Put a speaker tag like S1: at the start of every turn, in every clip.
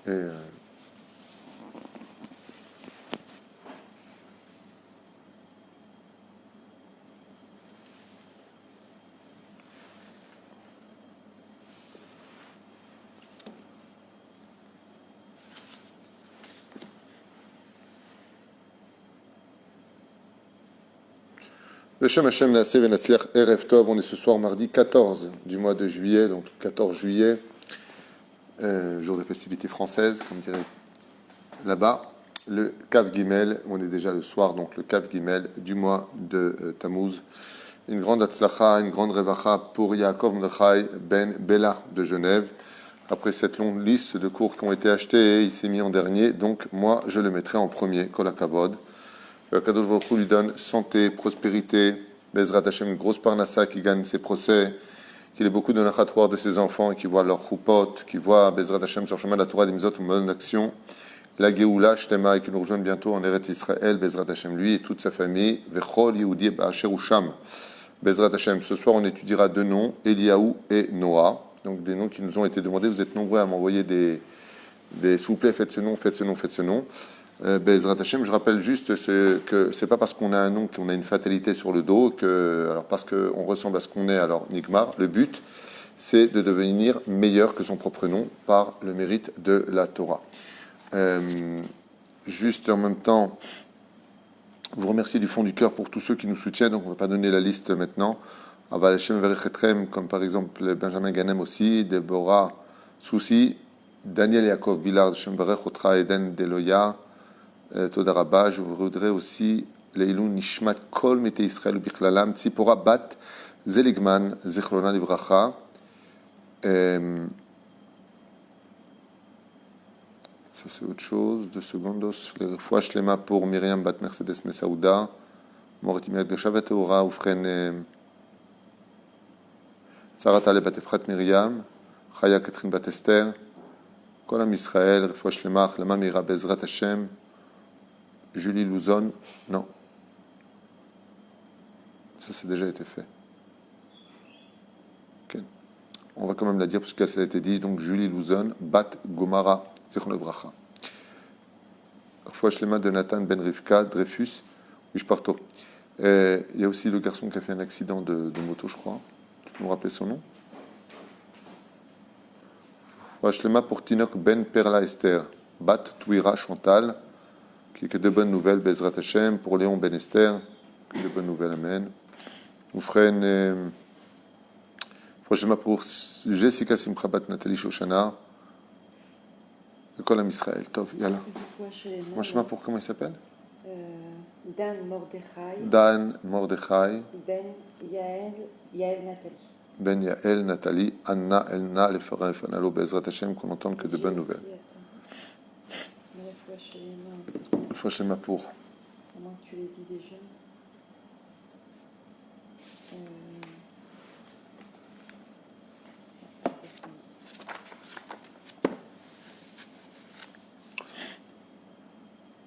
S1: Et, Beshem Hashem Naaseh Venasliach Erev Tov, on est ce soir mardi 14 du mois de juillet, donc 14 juillet, jour des festivités françaises, comme dirait là-bas. Le Kav Gimel, on est déjà le soir, donc le Kav Gimel du mois de Tammuz. Une grande Hatzlacha, une grande Revacha pour Yaakov Mordechai Ben Bella de Genève. Après cette longue liste de cours qui ont été achetés, il s'est mis en dernier, donc moi je le mettrai en premier, Kol HaKavod. Kadosh Baruch Hu lui donne santé, prospérité, Bezrat Hashem, une grosse parnassa qui gagne ses procès, qu'il ait beaucoup de nachatoir de ses enfants et qui voit leur choupot, qui voit Bezrat Hashem sur le chemin de la Torah, des Mizot, une bonne action, la Géoula, Shtema, et qui nous rejoigne bientôt en Eretz Israël, Bezrat Hashem, lui et toute sa famille, Vechol Yehudi Ba'asher Usham, Bezrat Hashem. Ce soir, on étudiera deux noms, Eliaou et Noah, donc des noms qui nous ont été demandés. Vous êtes nombreux à m'envoyer des s'il vous plaît, faites ce nom, faites ce nom, faites ce nom. Bezrat Hashem, je rappelle juste que c'est pas parce qu'on a un nom qu'on a une fatalité sur le dos, alors parce qu'on ressemble à ce qu'on est, alors Nigmar. Le but, c'est de devenir meilleur que son propre nom par le mérite de la Torah. Juste en même temps, vous remercier du fond du cœur pour tous ceux qui nous soutiennent, donc on ne va pas donner la liste maintenant. Aval Hashem Verechetrem, comme par exemple Benjamin Ganem aussi, Deborah Soussi, Daniel Yaakov Billard, Hashem Verech Otra Eden Deloya, Todarabah. Je voudrais aussi Leilou Nishmat Kol Mete Israël Bichlalam, Tzipora Bat Zeligman, Zichrona Livracha. Ça c'est autre chose. 2 secondes. Les fois Shlema pour Myriam Bat Mercedes Mesaouda, Moritimet de Shavat Eora, Oufren Sarah Taleb Bat Efrat Myriam, Chaya Catherine Bat Esther, Kolam Israël, Refoua Shlema, Lama Mira Bezrat Hashem, Julie Louzon, non. Ça, c'est déjà été fait. Okay. On va quand même la dire, parce qu'elle ça a été dit. Donc, Julie Louzon, Bat Gomara, Zichron Bracha. Refoua Shlema de Nathan Ben Rivka, Dreyfus, Ushparto. Il y a aussi le garçon qui a fait un accident de moto, je crois. Tu peux nous rappeler son nom? Shlema pour Tinok Ben Perla Esther, Bat Touira Chantal, qui que de bonnes nouvelles, Bezrat Hashem, pour Léon Ben Esther, que de bonnes nouvelles, Amen. Oufren, Shlema pour Jessica Simchabat Nathalie Shoshana, Kolam Israël, Tov, Yala. Shlema pour comment il s'appelle?
S2: Dan Mordechai.
S1: Dan Mordechai.
S2: Ben Yael Nathalie.
S1: Ben Yael, Nathalie, Anna, Elna, les Farah, Fanalo, Bezrat Hashem, qu'on entende que de bonnes nouvelles. Refoua Shlema pour.
S2: Comment tu l'as dit déjà?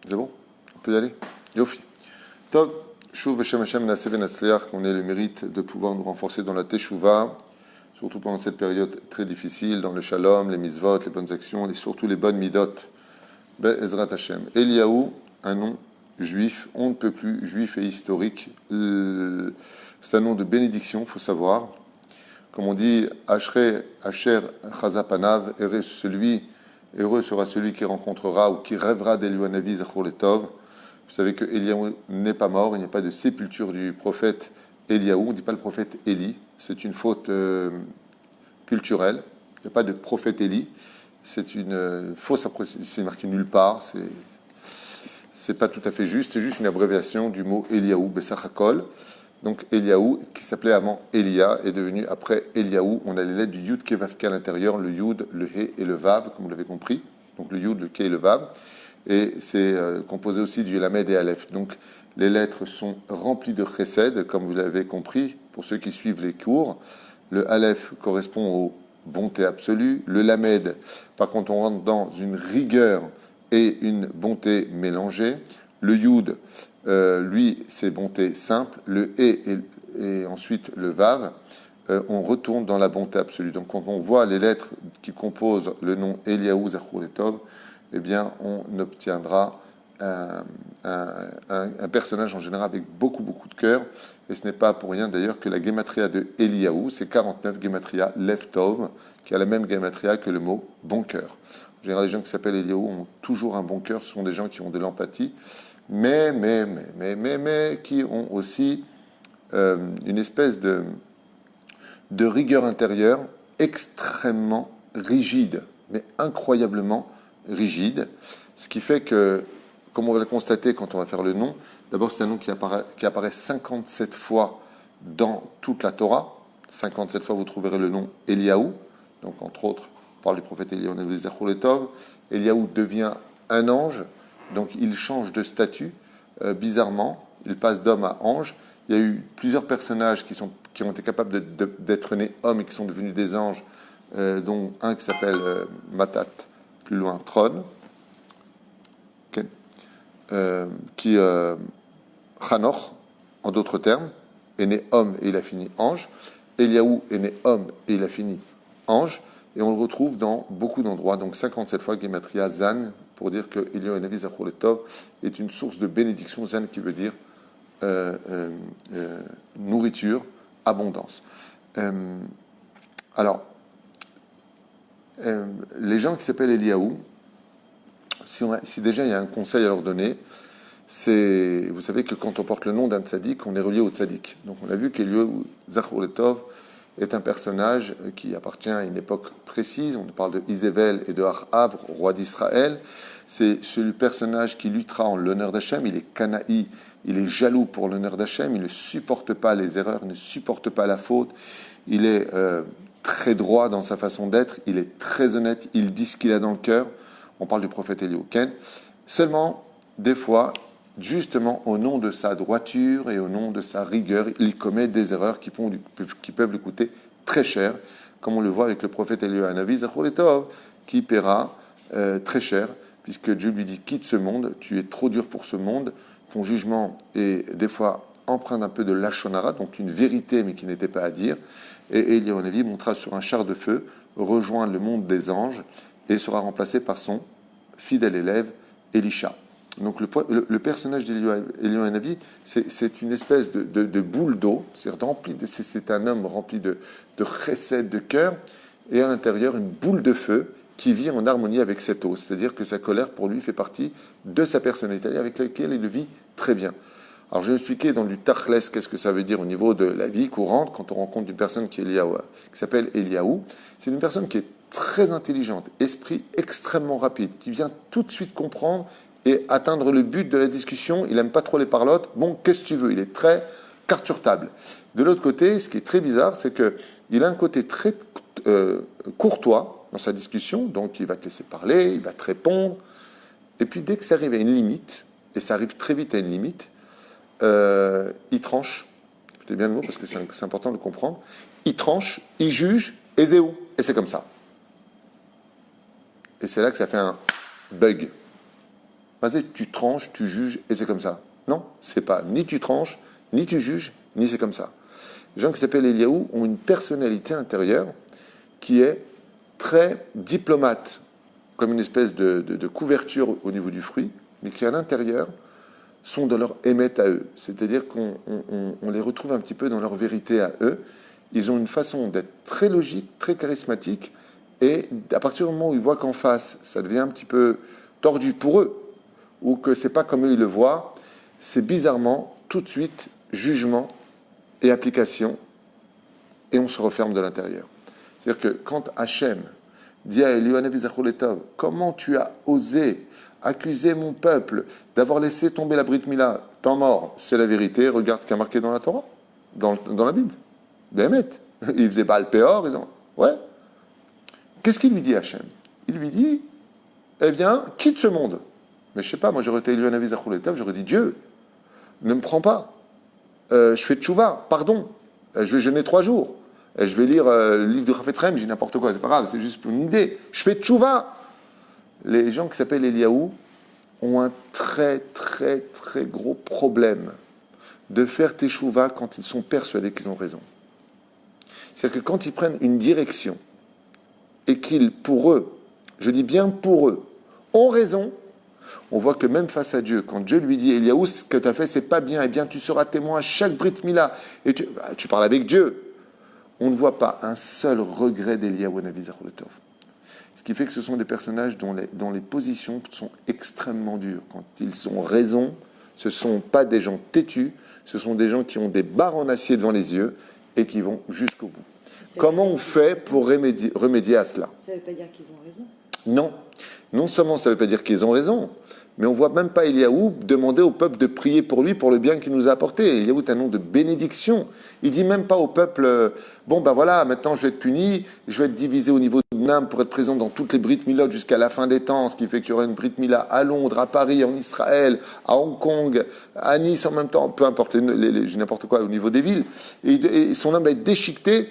S1: C'est bon? On peut y aller? Yofi. Tov. Shuv Beshem Hashem Naaseh Venatzliach, qu'on ait le mérite de pouvoir nous renforcer dans la Teshuvah, surtout pendant cette période très difficile, dans le Shalom, les mitzvot, les bonnes actions, et surtout les bonnes midot. Be'ezrat Hashem. Eliaou, un nom juif, on ne peut plus, juif et historique. C'est un nom de bénédiction, il faut savoir. Comme on dit, Asher Chazapanav, heureux sera celui qui rencontrera ou qui rêvera d'Eliaou Navi Zachor Letov. Vous savez que Eliaou n'est pas mort, il n'y a pas de sépulture du prophète Eliaou, on ne dit pas le prophète Élie, c'est une faute culturelle, il n'y a pas de prophète Élie, c'est une fausse appréciation, c'est marqué nulle part, c'est pas tout à fait juste, c'est juste une abréviation du mot Eliaou, Bessachakol. Donc Eliaou, qui s'appelait avant Elia, est devenu après Eliaou, on a les lettres du Yud Kevavke à l'intérieur, le Yud, le He et le Vav, comme vous l'avez compris, donc le Yud, le Ke et le Vav. Et c'est composé aussi du Lamed et Aleph. Donc les lettres sont remplies de chesed, comme vous l'avez compris, pour ceux qui suivent les cours. Le Aleph correspond aux bontés absolues. Le Lamed, par contre, on rentre dans une rigueur et une bonté mélangée. Le Yud, lui, c'est bonté simple. Le He et ensuite le Vav, on retourne dans la bonté absolue. Donc quand on voit les lettres qui composent le nom Eliaou Zachor Letov, eh bien, on obtiendra un personnage en général avec beaucoup de cœur. Et ce n'est pas pour rien d'ailleurs que la gematria de Eliaou, c'est 49 gematria Lev Tov, qui a la même gematria que le mot bon cœur. En général, les gens qui s'appellent Eliaou ont toujours un bon cœur, ce sont des gens qui ont de l'empathie, mais qui ont aussi une espèce de rigueur intérieure extrêmement rigide, mais incroyablement rigide, ce qui fait que, comme on va le constater quand on va faire le nom, d'abord c'est un nom qui apparaît 57 fois dans toute la Torah. 57 fois vous trouverez le nom Eliaou, donc entre autres on parle du prophète Eliaou Navi Zachor Letov. Eliaou devient un ange, donc il change de statut bizarrement, il passe d'homme à ange. Il y a eu plusieurs personnages qui ont été capables d'être nés hommes et qui sont devenus des anges, dont un qui s'appelle Matat, plus loin Tron, okay. Qui Hanoch, en d'autres termes, est né homme et il a fini ange. Eliaou est né homme et il a fini ange. Et on le retrouve dans beaucoup d'endroits, donc 57 fois Gematria Zan, pour dire que Eliaou Navi Zachor Letov est une source de bénédiction. Zan qui veut dire nourriture, abondance. Alors, les gens qui s'appellent Eliaou, si déjà il y a un conseil à leur donner, c'est, vous savez que quand on porte le nom d'un tzaddik, on est relié au tzaddik. Donc on a vu qu'Eliaou Zachor Letov est un personnage qui appartient à une époque précise. On parle de Isével et de Achav, roi d'Israël. C'est ce personnage qui luttera en l'honneur d'Hachem. Il est canaï, il est jaloux pour l'honneur d'Hachem. Il ne supporte pas les erreurs, il ne supporte pas la faute. Il est très droit dans sa façon d'être. Il est très honnête. Il dit ce qu'il a dans le cœur. On parle du prophète Eliaou. Seulement, des fois, justement, au nom de sa droiture et au nom de sa rigueur, il commet des erreurs qui peuvent lui coûter très cher, comme on le voit avec le prophète Eliaou Navi Zachor Letov, qui paiera très cher, puisque Dieu lui dit « Quitte ce monde, tu es trop dur pour ce monde, ton jugement est des fois empreint d'un peu de lachonara, donc une vérité mais qui n'était pas à dire. » Et Eliaou Navi montera sur un char de feu, rejoindre le monde des anges et sera remplacé par son fidèle élève Elisha. Donc le personnage d'Eliaou Navi, c'est une espèce de boule d'eau, c'est un homme rempli de chesed, de cœur, et à l'intérieur une boule de feu qui vit en harmonie avec cette eau. C'est-à-dire que sa colère, pour lui, fait partie de sa personnalité avec laquelle il vit très bien. Alors je vais expliquer dans du tachles qu'est-ce que ça veut dire au niveau de la vie courante quand on rencontre une personne qui s'appelle Eliaou. C'est une personne qui est très intelligente, esprit extrêmement rapide, qui vient tout de suite comprendre et atteindre le but de la discussion. Il n'aime pas trop les parlottes. Bon, qu'est-ce que tu veux? Il est très carte sur table. De l'autre côté, ce qui est très bizarre, c'est qu'il a un côté très courtois dans sa discussion, donc il va te laisser parler, il va te répondre. Et puis dès que ça arrive à une limite, et ça arrive très vite à une limite, il tranche. Écoutez bien le mot parce que c'est important de le comprendre. Il tranche, il juge, et zéou. Et c'est comme ça. Et c'est là que ça fait un bug. Vas-y, tu tranches, tu juges, et c'est comme ça. Non, c'est pas ni tu tranches, ni tu juges, ni c'est comme ça. Les gens qui s'appellent Eliaou ont une personnalité intérieure qui est très diplomate, comme une espèce de couverture au niveau du fruit, mais qui à l'intérieur sont de leur émet à eux. C'est-à-dire qu'on les retrouve un petit peu dans leur vérité à eux. Ils ont une façon d'être très logique, très charismatique, et à partir du moment où ils voient qu'en face, ça devient un petit peu tordu pour eux, ou que c'est pas comme eux ils le voient, c'est bizarrement tout de suite jugement et application, et on se referme de l'intérieur. C'est-à-dire que quand Hachem dit à Eliaou Navi Zachor Letov, comment tu as osé accuser mon peuple d'avoir laissé tomber la Brit Mila, temps mort, c'est la vérité, regarde ce qui est marqué dans la Torah, dans la Bible. Béhémet. Il faisait Baal Péor, ils ont... Ouais. Qu'est-ce qu'il lui dit Hachem? Il lui dit, eh bien, quitte ce monde. Mais je sais pas, moi j'aurais été Eliaou Navi Zachor Letov, j'aurais dit, Dieu, ne me prends pas. Je fais tchouva, pardon. Je vais jeûner 3 jours. Je vais lire le livre de Chafetz Chaim, j'ai n'importe quoi, c'est pas grave, c'est juste pour une idée. Je fais tchouva. Les gens qui s'appellent Eliaou ont un très gros problème de faire teshuva quand ils sont persuadés qu'ils ont raison. C'est-à-dire que quand ils prennent une direction et qu'ils, pour eux, je dis bien pour eux, ont raison, on voit que même face à Dieu, quand Dieu lui dit, Eliaou, ce que tu as fait, c'est pas bien, eh bien tu seras témoin à chaque Brit Mila, et tu parles avec Dieu. On ne voit pas un seul regret d'Eliaou Navi Zachor Tov. Ce qui fait que ce sont des personnages dont les positions sont extrêmement dures. Quand ils ont raison, ce ne sont pas des gens têtus, ce sont des gens qui ont des barres en acier devant les yeux et qui vont jusqu'au bout. Comment on fait pour remédier à cela?
S2: Ça ne veut pas dire qu'ils ont raison.
S1: Non. Non seulement ça ne veut pas dire qu'ils ont raison, mais on ne voit même pas Eliaou demander au peuple de prier pour lui, pour le bien qu'il nous a apporté. Eliaou est un nom de bénédiction. Il ne dit même pas au peuple, bon ben voilà, maintenant je vais être puni, je vais être divisé au niveau de Nam pour être présent dans toutes les Brit Milot jusqu'à la fin des temps, ce qui fait qu'il y aura une Brit Mila à Londres, à Paris, en Israël, à Hong Kong, à Nice en même temps, peu importe, n'importe quoi au niveau des villes. Et son âme va être déchiquetée.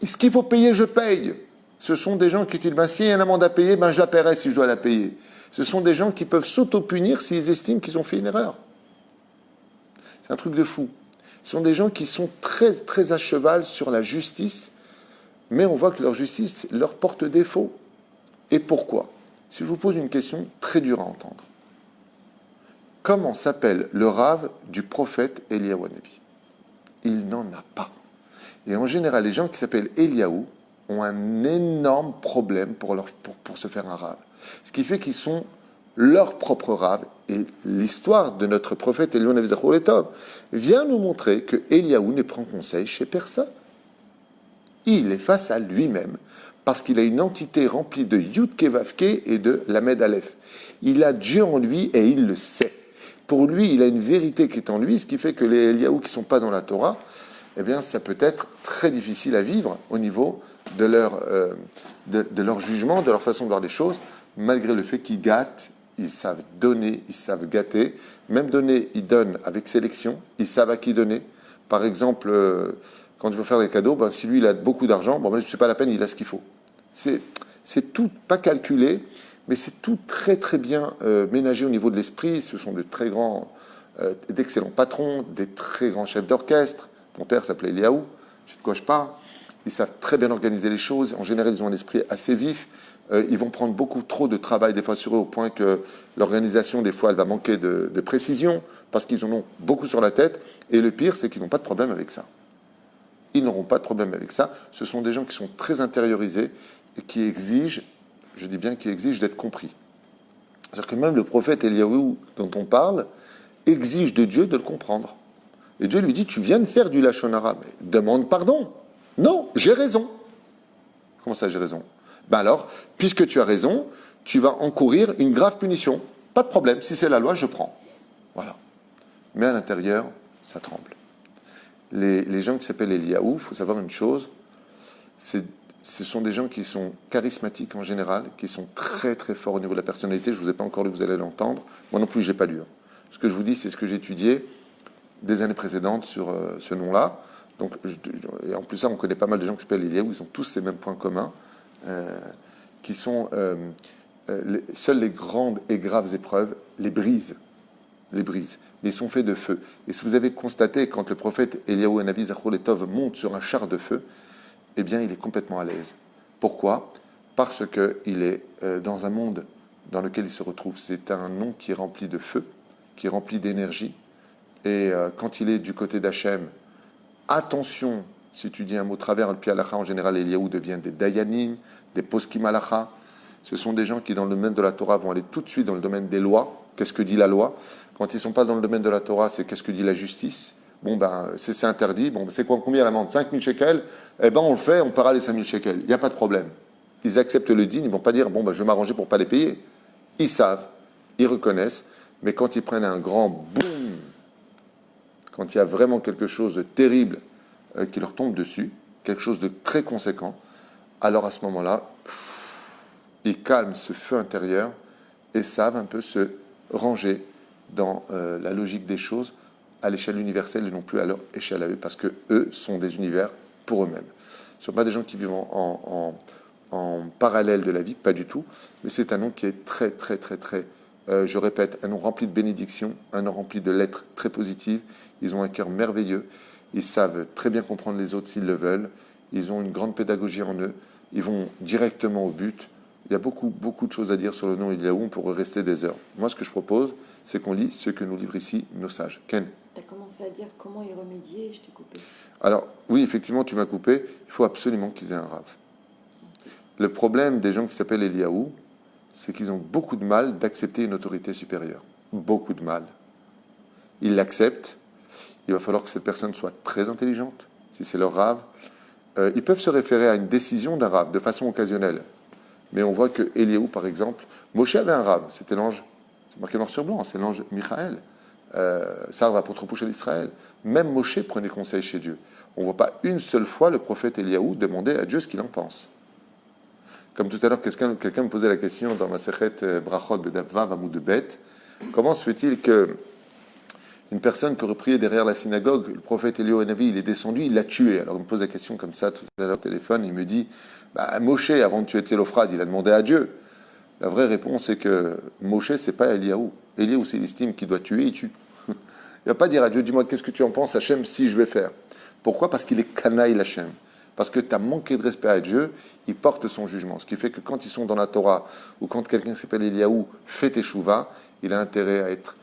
S1: Ce qu'il faut payer, je paye. Ce sont des gens qui disent, ben, s'il y a une amende à payer, ben, je la paierai si je dois la payer. Ce sont des gens qui peuvent s'auto-punir s'ils estiment qu'ils ont fait une erreur. C'est un truc de fou. Ce sont des gens qui sont très, très à cheval sur la justice, mais on voit que leur justice leur porte défaut. Et pourquoi? Si je vous pose une question très dure à entendre. Comment s'appelle le rave du prophète Eliaou Hanavi? Il n'en a pas. Et en général, les gens qui s'appellent Eliaou ont un énorme problème pour se faire un rave. Ce qui fait qu'ils sont leur propre rave. Et l'histoire de notre prophète Eliaou Hanavi Zachor Tov vient nous montrer que Eliaou ne prend conseil chez personne. Il est face à lui-même parce qu'il a une entité remplie de Yud Kevavke et de Lamed Aleph. Il a Dieu en lui et il le sait. Pour lui, il a une vérité qui est en lui, ce qui fait que les Eliaou qui ne sont pas dans la Torah, eh bien, ça peut être très difficile à vivre au niveau de leur jugement, de leur façon de voir les choses, malgré le fait qu'ils gâtent, ils savent donner, ils savent gâter. Même donner, ils donnent avec sélection, ils savent à qui donner. Par exemple, quand il veut faire des cadeaux, ben, si lui, il a beaucoup d'argent, bon, ben, c'est pas la peine, il a ce qu'il faut. C'est tout, pas calculé, mais c'est tout très, très bien ménagé au niveau de l'esprit. Ce sont de très grands, d'excellents patrons, des très grands chefs d'orchestre. Mon père s'appelait Eliaou, je sais de quoi je parle. Ils savent très bien organiser les choses. En général, ils ont un esprit assez vif. Ils vont prendre beaucoup trop de travail des fois sur eux au point que l'organisation, des fois, elle va manquer de précision parce qu'ils en ont beaucoup sur la tête. Et le pire, c'est qu'ils n'ont pas de problème avec ça. Ils n'auront pas de problème avec ça. Ce sont des gens qui sont très intériorisés et qui exigent, je dis bien qui exigent d'être compris. C'est-à-dire que même le prophète Eliaou dont on parle exige de Dieu de le comprendre. Et Dieu lui dit, tu viens de faire du Lachon Hara, mais demande pardon. Non, j'ai raison. Comment ça, j'ai raison? Ben alors, puisque tu as raison, tu vas encourir une grave punition. Pas de problème, si c'est la loi, je prends. Voilà. Mais à l'intérieur, ça tremble. Les gens qui s'appellent Eliaou, il faut savoir une chose, ce sont des gens qui sont charismatiques en général, qui sont très très forts au niveau de la personnalité. Je ne vous ai pas encore lu, vous allez l'entendre. Moi non plus, je n'ai pas lu. Ce que je vous dis, c'est ce que j'ai étudié des années précédentes sur ce nom-là. Donc, et en plus, ça, on connaît pas mal de gens qui s'appellent Eliaou, ils ont tous ces mêmes points communs, qui sont seules les grandes et graves épreuves, les brisent. Mais ils sont faits de feu. Et si vous avez constaté, quand le prophète Eliaou Hanavi Zachor Tov monte sur un char de feu, eh bien, il est complètement à l'aise. Pourquoi? Parce qu'il est dans un monde dans lequel il se retrouve. C'est un nom qui est rempli de feu, qui est rempli d'énergie. Et quand il est du côté d'Hachem, attention, si tu dis un mot travers, le Pialacha, en général, Eliaou devient des Dayanim, des Poskim Halacha. Ce sont des gens qui, dans le domaine de la Torah, vont aller tout de suite dans le domaine des lois. Qu'est-ce que dit la loi? Quand ils ne sont pas dans le domaine de la Torah, c'est qu'est-ce que dit la justice? Bon, ben, c'est interdit. Bon, c'est combien l'amende? 5 000 shekels? Eh ben, on le fait, on paiera les 5 000 shekels. Il n'y a pas de problème. Ils acceptent le din, ils ne vont pas dire, bon, ben, je vais m'arranger pour ne pas les payer. Ils savent, ils reconnaissent, mais quand ils prennent un grand boum, quand il y a vraiment quelque chose de terrible qui leur tombe dessus, quelque chose de très conséquent, alors à ce moment-là, ils calment ce feu intérieur et savent un peu se ranger dans la logique des choses à l'échelle universelle et non plus à leur échelle à eux, parce que eux sont des univers pour eux-mêmes. Ce ne sont pas des gens qui vivent en parallèle de la vie, pas du tout, mais c'est un nom qui est très, très, très, très, je répète, un nom rempli de bénédictions, un nom rempli de lettres très positives. Ils ont un cœur merveilleux, ils savent très bien comprendre les autres s'ils le veulent, ils ont une grande pédagogie en eux, ils vont directement au but. Il y a beaucoup de choses à dire sur le nom Eliaou, on pourrait rester des heures. Moi, ce que je propose, c'est qu'on lit ce que nous livrent ici nos sages. Ken?
S2: Tu as commencé à dire comment y remédier et je t'ai coupé.
S1: Alors, oui, effectivement, tu m'as coupé. Il faut absolument qu'ils aient un rave. Le problème des gens qui s'appellent Eliaou, c'est qu'ils ont beaucoup de mal d'accepter une autorité supérieure. Beaucoup de mal. Ils l'acceptent. Il va falloir que cette personne soit très intelligente, si c'est leur rave. Ils peuvent se référer à une décision d'un rave de façon occasionnelle. Mais on voit que Eliaou, par exemple, Moshe avait un rave, c'était l'ange, c'est marqué noir sur blanc, c'est l'ange Michaël. Ça va pour trop d'Israël. Même Moshe prenait conseil chez Dieu. On ne voit pas une seule fois le prophète Eliaou demander à Dieu ce qu'il en pense. Comme tout à l'heure, quelqu'un me posait la question dans ma Sechet Brachot Bedavvav Amud Bet, comment se fait-il que une personne qui aurait prié derrière la synagogue, le prophète Eliaou Hanavi, il est descendu, il l'a tué. Alors il me pose la question comme ça tout à l'heure au téléphone, il me dit, Moshe, avant de tuer Télophrade, il a demandé à Dieu. La vraie réponse est que Moshe, c'est pas Eliaou. Eliaou, c'est l'estime qu'il doit tuer, il tue. Il ne va pas dire à Dieu, dis-moi, qu'est-ce que tu en penses, Hachem, si je vais faire. Pourquoi? Parce qu'il est canaille, Hachem. Parce que tu as manqué de respect à Dieu, il porte son jugement. Ce qui fait que quand ils sont dans la Torah, ou quand quelqu'un qui s'appelle Eliaou fait teshuva, il a intérêt à être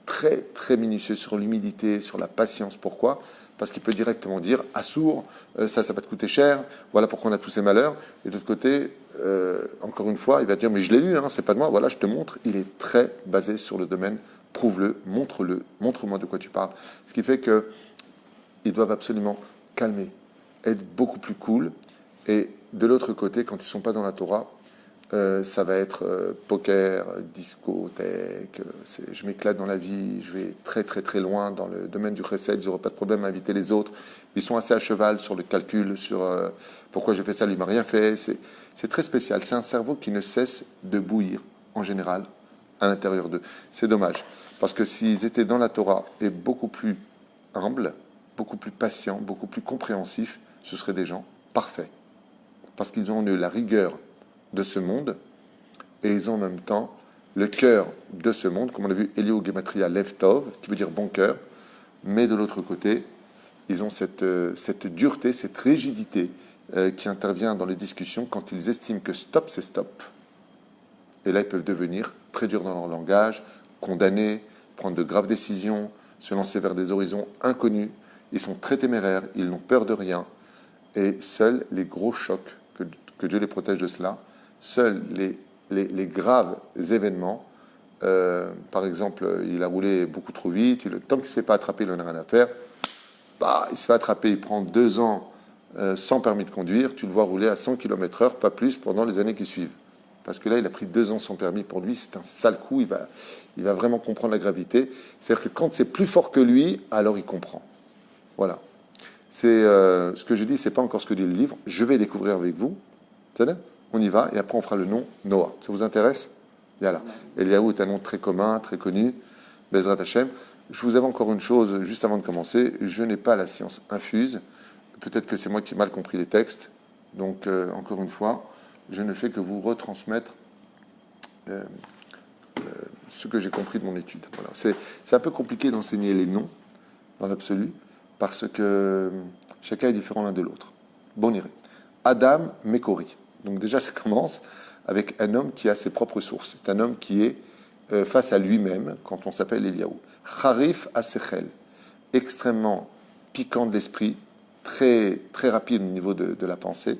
S1: très, très minutieux sur l'humilité, sur la patience. Pourquoi? Parce qu'il peut directement dire, Assour, ça va te coûter cher, voilà pourquoi on a tous ces malheurs. Et de l'autre côté, encore une fois, il va dire, mais je l'ai lu, hein, c'est pas de moi, voilà, je te montre. Il est très basé sur le domaine, prouve-le, montre-le, montre-moi de quoi tu parles. Ce qui fait qu'ils doivent absolument calmer, être beaucoup plus cool. Et de l'autre côté, quand ils ne sont pas dans la Torah, ça va être poker, discothèque, je m'éclate dans la vie, je vais très très très loin dans le domaine du chesed, ils n'auront pas de problème à inviter les autres. Ils sont assez à cheval sur le calcul, sur pourquoi j'ai fait ça, lui m'a rien fait. C'est très spécial, c'est un cerveau qui ne cesse de bouillir en général à l'intérieur d'eux. C'est dommage, parce que s'ils étaient dans la Torah et beaucoup plus humbles, beaucoup plus patients, beaucoup plus compréhensifs, ce seraient des gens parfaits. Parce qu'ils ont eu la rigueur de ce monde, et ils ont en même temps le cœur de ce monde, comme on a vu Eliaou Gematria Lev Tov, qui veut dire bon cœur, mais de l'autre côté, ils ont cette dureté, cette rigidité qui intervient dans les discussions quand ils estiment que stop, c'est stop. Et là, ils peuvent devenir très durs dans leur langage, condamner, prendre de graves décisions, se lancer vers des horizons inconnus. Ils sont très téméraires, ils n'ont peur de rien, et seuls les gros chocs, que Dieu les protège de cela, seuls les graves événements, par exemple, il a roulé beaucoup trop vite, tant qu'il ne se fait pas attraper, il n'en a rien à faire, il se fait attraper, il prend 2 ans sans permis de conduire, tu le vois rouler à 100 km/h, pas plus, pendant les années qui suivent. Parce que là, il a pris 2 ans sans permis, pour lui, c'est un sale coup, il va vraiment comprendre la gravité. C'est-à-dire que quand c'est plus fort que lui, alors il comprend. Voilà. C'est ce que je dis, c'est pas encore ce que dit le livre, je vais découvrir avec vous. On y va, et après on fera le nom Noah. Ça vous intéresse? Voilà. Eliaou est un nom très commun, très connu. Bezrat Hashem. Je vous avais encore une chose, juste avant de commencer. Je n'ai pas la science infuse. Peut-être que c'est moi qui ai mal compris les textes. Donc, encore une fois, je ne fais que vous retransmettre ce que j'ai compris de mon étude. Voilà. C'est un peu compliqué d'enseigner les noms, dans l'absolu, parce que chacun est différent l'un de l'autre. Bon, on irait. Adam Mekori. Donc déjà, ça commence avec un homme qui a ses propres sources. C'est un homme qui est face à lui-même, quand on s'appelle Eliaou. Harif Asechel, extrêmement piquant de l'esprit, très, très rapide au niveau de la pensée.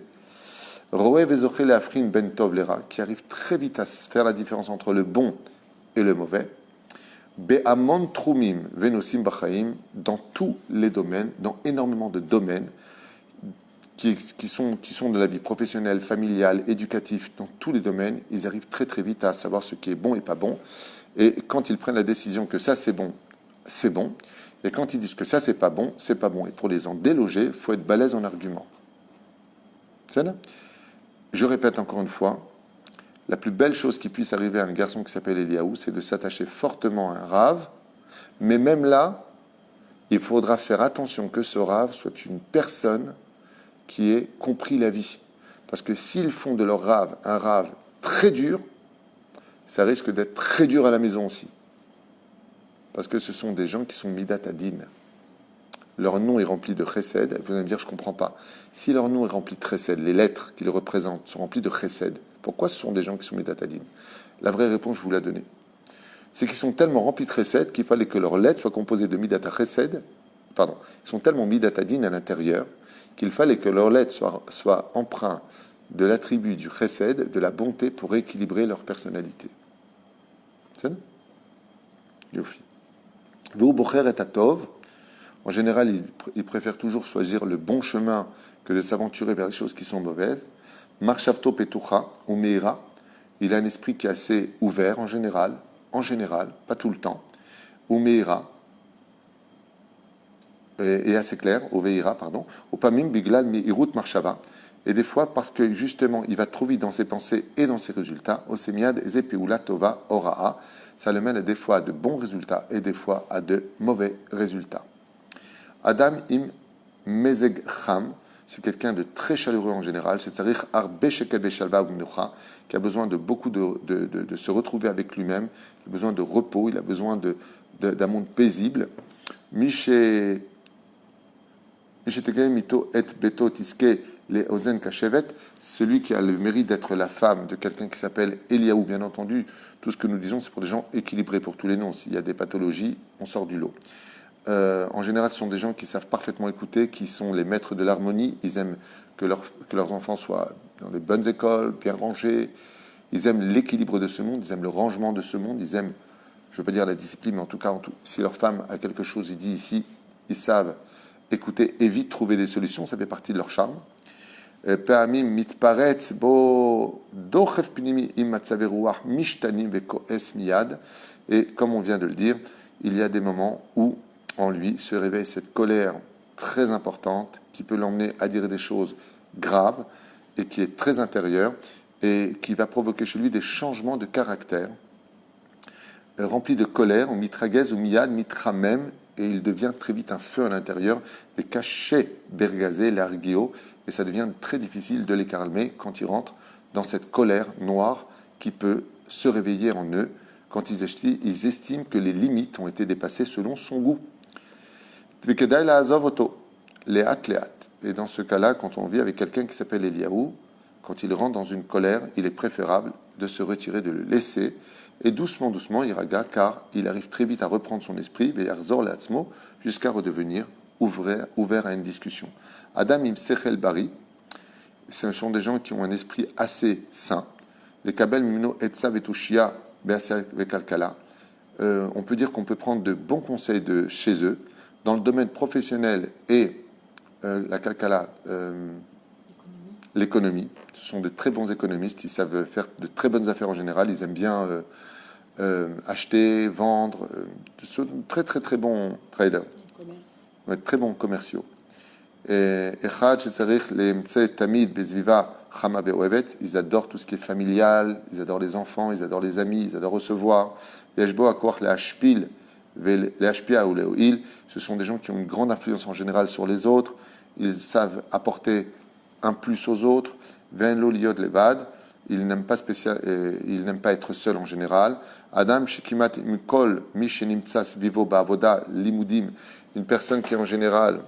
S1: Roé Vezochel Afrin Ben Tov Lera, qui arrive très vite à faire la différence entre le bon et le mauvais. Be'amon Trumim Venosim Bachaim, dans tous les domaines, dans énormément de domaines, qui sont de la vie professionnelle, familiale, éducative, dans tous les domaines, ils arrivent très très vite à savoir ce qui est bon et pas bon. Et quand ils prennent la décision que ça c'est bon, c'est bon. Et quand ils disent que ça c'est pas bon, c'est pas bon. Et pour les en déloger, il faut être balèze en argument. C'est là. Je répète encore une fois, la plus belle chose qui puisse arriver à un garçon qui s'appelle Eliaou, c'est de s'attacher fortement à un rave. Mais même là, il faudra faire attention que ce rave soit une personne qui ait compris la vie. Parce que s'ils font de leur rave un rave très dur, ça risque d'être très dur à la maison aussi. Parce que ce sont des gens qui sont midat adin. leur nom est rempli de chesed, vous allez me dire, je ne comprends pas. Si leur nom est rempli de chesed, les lettres qu'ils représentent sont remplies de chesed, pourquoi ce sont des gens qui sont Midatadin? La vraie réponse, je vous la donne. C'est qu'ils sont tellement remplis de chesed qu'il fallait que leurs lettres soient composées de Midata chesed, pardon, ils sont tellement Midatadin à l'intérieur qu'il fallait que leurs lettres soient empreintes de l'attribut du chesed, de la bonté pour équilibrer leur personnalité. C'est ça? Yofi. Vous, Bocher et Atov, en général, ils préfèrent toujours choisir le bon chemin que de s'aventurer vers les choses qui sont mauvaises. Marshavto Petucha, ou Meira, il a un esprit qui est assez ouvert en général, pas tout le temps. Ou Meira, et assez clair, au Veira, pardon. Au Pamim Biglal Meirut Marshava. Et des fois, parce que justement, il va trop vite dans ses pensées et dans ses résultats, au Semiad Ezepeula Tova Oraa, ça le mène des fois à de bons résultats et des fois à de mauvais résultats. Adam im mezeg cham, c'est quelqu'un de très chaleureux en général, c'est tzarich arbe shekel beshalva u'mnucha, qui a besoin de beaucoup de se retrouver avec lui-même, il a besoin de repos, il a besoin d'un monde paisible. Mishe tegei mito et beto tiske le ozen kashevet, celui qui a le mérite d'être la femme de quelqu'un qui s'appelle Eliaou, bien entendu, tout ce que nous disons, c'est pour des gens équilibrés, pour tous les noms. S'il y a des pathologies, on sort du lot. En général, ce sont des gens qui savent parfaitement écouter, qui sont les maîtres de l'harmonie. Ils aiment que leurs enfants soient dans des bonnes écoles, bien rangés. Ils aiment l'équilibre de ce monde, ils aiment le rangement de ce monde, ils aiment, je ne veux pas dire la discipline, mais en tout cas, si leur femme a quelque chose, il dit ici, ils savent écouter et vite trouver des solutions, ça fait partie de leur charme. Pe'amim mitparetz bo dochef pinimi im matzav ruach mishtanim vekoes miyad. Et comme on vient de le dire, il y a des moments où en lui se réveille cette colère très importante qui peut l'emmener à dire des choses graves et qui est très intérieure et qui va provoquer chez lui des changements de caractère remplis de colère, ou mitragez ou miyad mitramem, et il devient très vite un feu à l'intérieur, et caché bergazé l'argio, et ça devient très difficile de les calmer quand ils rentrent dans cette colère noire qui peut se réveiller en eux quand ils estiment que les limites ont été dépassées selon son goût. Et dans ce cas-là, quand on vit avec quelqu'un qui s'appelle Eliaou, quand il rentre dans une colère, il est préférable de se retirer, de le laisser, et doucement, doucement, iraga, car il arrive très vite à reprendre son esprit, jusqu'à redevenir ouvert à une discussion. Adam im sechel bari, ce sont des gens qui ont un esprit assez sain. Les kabel mimno etza vetushia vekalkala. On peut dire qu'on peut prendre de bons conseils de chez eux, dans le domaine professionnel et la kalkala, l'économie. Ce sont de très bons économistes, ils savent faire de très bonnes affaires en général, ils aiment bien acheter, vendre, ce sont très très très bons traders, ouais, très bons commerciaux. Ils adorent tout ce qui est familial, ils adorent les enfants, ils adorent les amis, ils adorent recevoir. Ce sont des gens qui ont une grande influence en général sur les autres, ils savent apporter un plus aux autres. Ils n'aiment pas être seuls en général. Adam shekimat mikol mishenimtsas vivo ba'avoda limudim, une personne qui en général,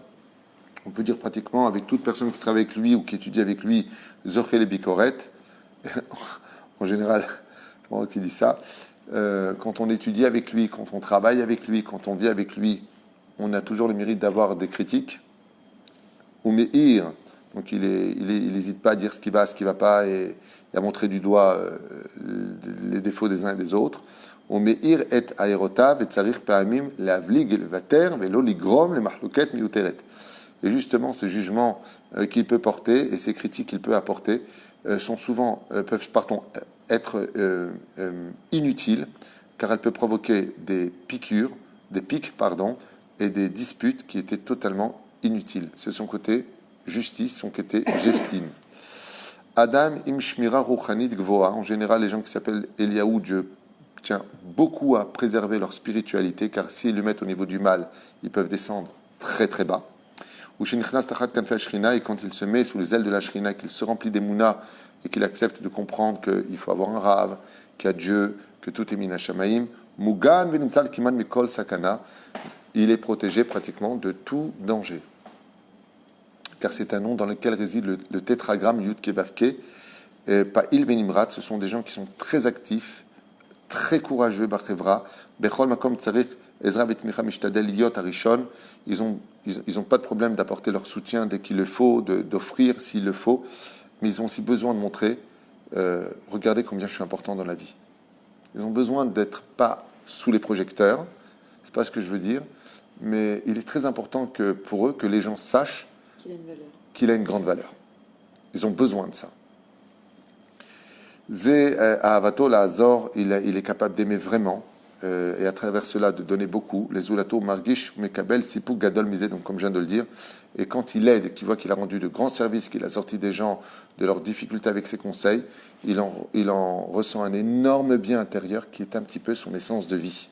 S1: on peut dire pratiquement avec toute personne qui travaille avec lui ou qui étudie avec lui, zoché les bikoret. En général, comment qui dit ça, quand on étudie avec lui, quand on travaille avec lui, quand on vit avec lui, on a toujours le mérite d'avoir des critiques. Ou meir, donc il n'hésite pas à dire ce qui va pas et à montrer du doigt les défauts des uns et des autres. Ou meir et aerotav et tsarir pa'amim leavlig levater velo ligrom le mahluket miuteret. Et justement, ces jugements qu'il peut porter et ces critiques qu'il peut apporter peuvent être inutiles, car elles peuvent provoquer des pics, et des disputes qui étaient totalement inutiles. C'est son côté justice, son côté gestime. Adam im shmira ruchanit gvoa. En général, les gens qui s'appellent Eliaou, Dieu tient beaucoup à préserver leur spiritualité, car s'ils le mettent au niveau du mal, ils peuvent descendre très très bas. Et quand il se met sous les ailes de la Shrina, qu'il se remplit d'émouna et qu'il accepte de comprendre qu'il faut avoir un rave, qu'il y a Dieu, que tout est mina shamaim, mugan v'nimtzal kiman mikol sakana, il est protégé pratiquement de tout danger. Car c'est un nom dans lequel réside le tétragramme Yud Kevavke. Pa'il Benimrat, ce sont des gens qui sont très actifs, très courageux, Bachevra. Bechol Makom Tsarich, Ezra Betmicha Mishtadel Yot Arishon. Ils ont pas de problème d'apporter leur soutien dès qu'il le faut, d'offrir s'il le faut. Mais ils ont aussi besoin de montrer, regardez combien je suis important dans la vie. Ils ont besoin d'être pas sous les projecteurs, c'est pas ce que je veux dire, mais il est très important que pour eux, que les gens sachent qu'il a une grande valeur. Ils ont besoin de ça. Zé Ahavato Azor, il est capable d'aimer vraiment, et à travers cela de donner beaucoup. Les Zulato Margish Mekabel Sipuk Gadol Misé, donc comme je viens de le dire, et quand il aide et qu'il voit qu'il a rendu de grands services, qu'il a sorti des gens de leurs difficultés avec ses conseils, il en ressent un énorme bien intérieur qui est un petit peu son essence de vie.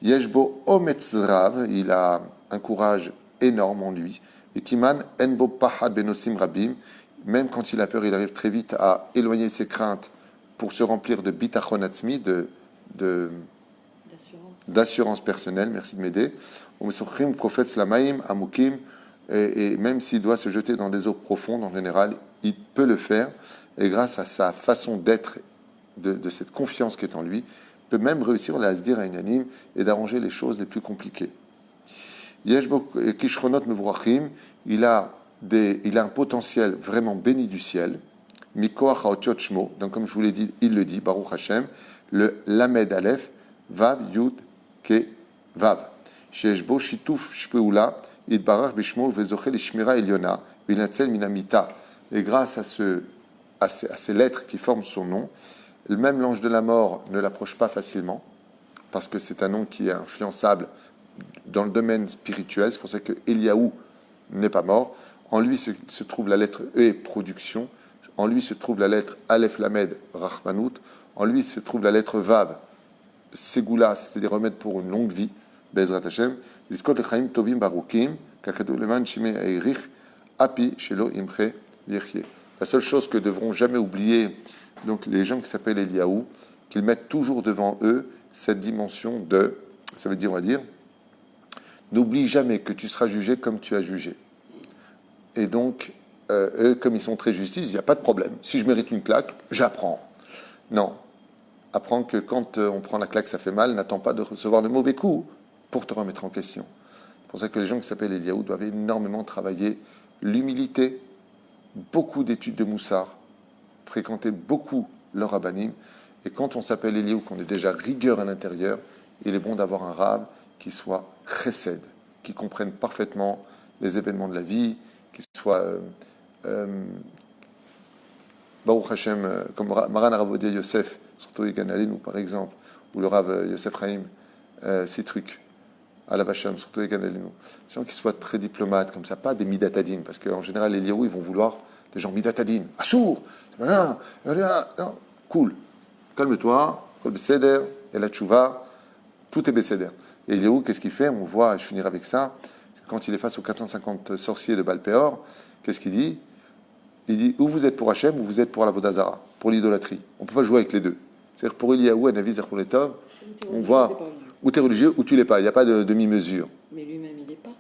S1: Yeshbo Ometzrav, il a un courage énorme en lui. Et Kiman Enbo Pahad Benosim Rabim, même quand il a peur, il arrive très vite à éloigner ses craintes pour se remplir de bitachon atzmi, d'assurance personnelle. Merci de m'aider. Et même s'il doit se jeter dans des eaux profondes, en général, il peut le faire. Et grâce à sa façon d'être, de cette confiance qui est en lui, il peut même réussir à se dire à une anime et d'arranger les choses les plus compliquées. Kishronot Mevurachim, il a un potentiel vraiment béni du ciel. Mikoach haotiot shmo, donc comme je vous l'ai dit, il le dit, Baruch Hashem, le Lamed Aleph, Vav Yud Ke Vav. Sheshbo Shituf Shpeula, Idbarach Bishmo Vezoche Lishmira Eliona, Binatzel Minamita. Et grâce à ces lettres qui forment son nom, même l'ange de la mort ne l'approche pas facilement, parce que c'est un nom qui est influençable dans le domaine spirituel. C'est pour ça que Eliaou n'est pas mort. En lui se trouve la lettre E, production. En lui se trouve la lettre Aleph Lamed, Rahmanout. En lui se trouve la lettre Vav, Ségoula, c'est des remèdes pour une longue vie, Bezrat Hashem. Liskot Lechaim Tovim Barukim, Kakadou Leman Shime Eirich, Api Shelo Imche Yechye. La seule chose que devront jamais oublier donc les gens qui s'appellent Eliaou, qu'ils mettent toujours devant eux cette dimension de, ça veut dire, on va dire, n'oublie jamais que tu seras jugé comme tu as jugé. Et donc, eux, comme ils sont très justes, il n'y a pas de problème. Si je mérite une claque, j'apprends. Non. Apprends que quand on prend la claque, ça fait mal, n'attends pas de recevoir de mauvais coups pour te remettre en question. C'est pour ça que les gens qui s'appellent Eliaou doivent énormément travailler l'humilité, beaucoup d'études de Moussar, fréquenter beaucoup leur rabbanim. Et quand on s'appelle Eliaou, qu'on est déjà rigueur à l'intérieur, il est bon d'avoir un rab qui soit chesed, qui comprenne parfaitement les événements de la vie, qui soit Baruch Hashem, comme Maran Aravodia Yosef, surtout Egan Alinu par exemple, ou le Rav Yosef Chaim Citruk, Alav Hashem, surtout Egan Alinu. Des gens qui soient très diplomates, comme ça, pas des midatadines, parce qu'en général, les Eliaou, ils vont vouloir des gens midatadines. Assour, non, cool, calme-toi, kol beseder, et la tchouva, tout est beseder. Et Eliaou, qu'est-ce qu'il fait? On voit, je finirai avec ça, quand il est face aux 450 sorciers de Baal-Péor, qu'est-ce qu'il dit? Il dit, ou vous êtes pour Hachem, ou vous êtes pour la Vodazara, pour l'idolâtrie. On ne peut pas jouer avec les deux. C'est-à-dire pour Eliaou, Anavi, Zechor Letov, on voit où tu es religieux, ou tu ne l'es pas. Il n'y a pas de demi-mesure.
S2: Mais lui-même, il n'est pas.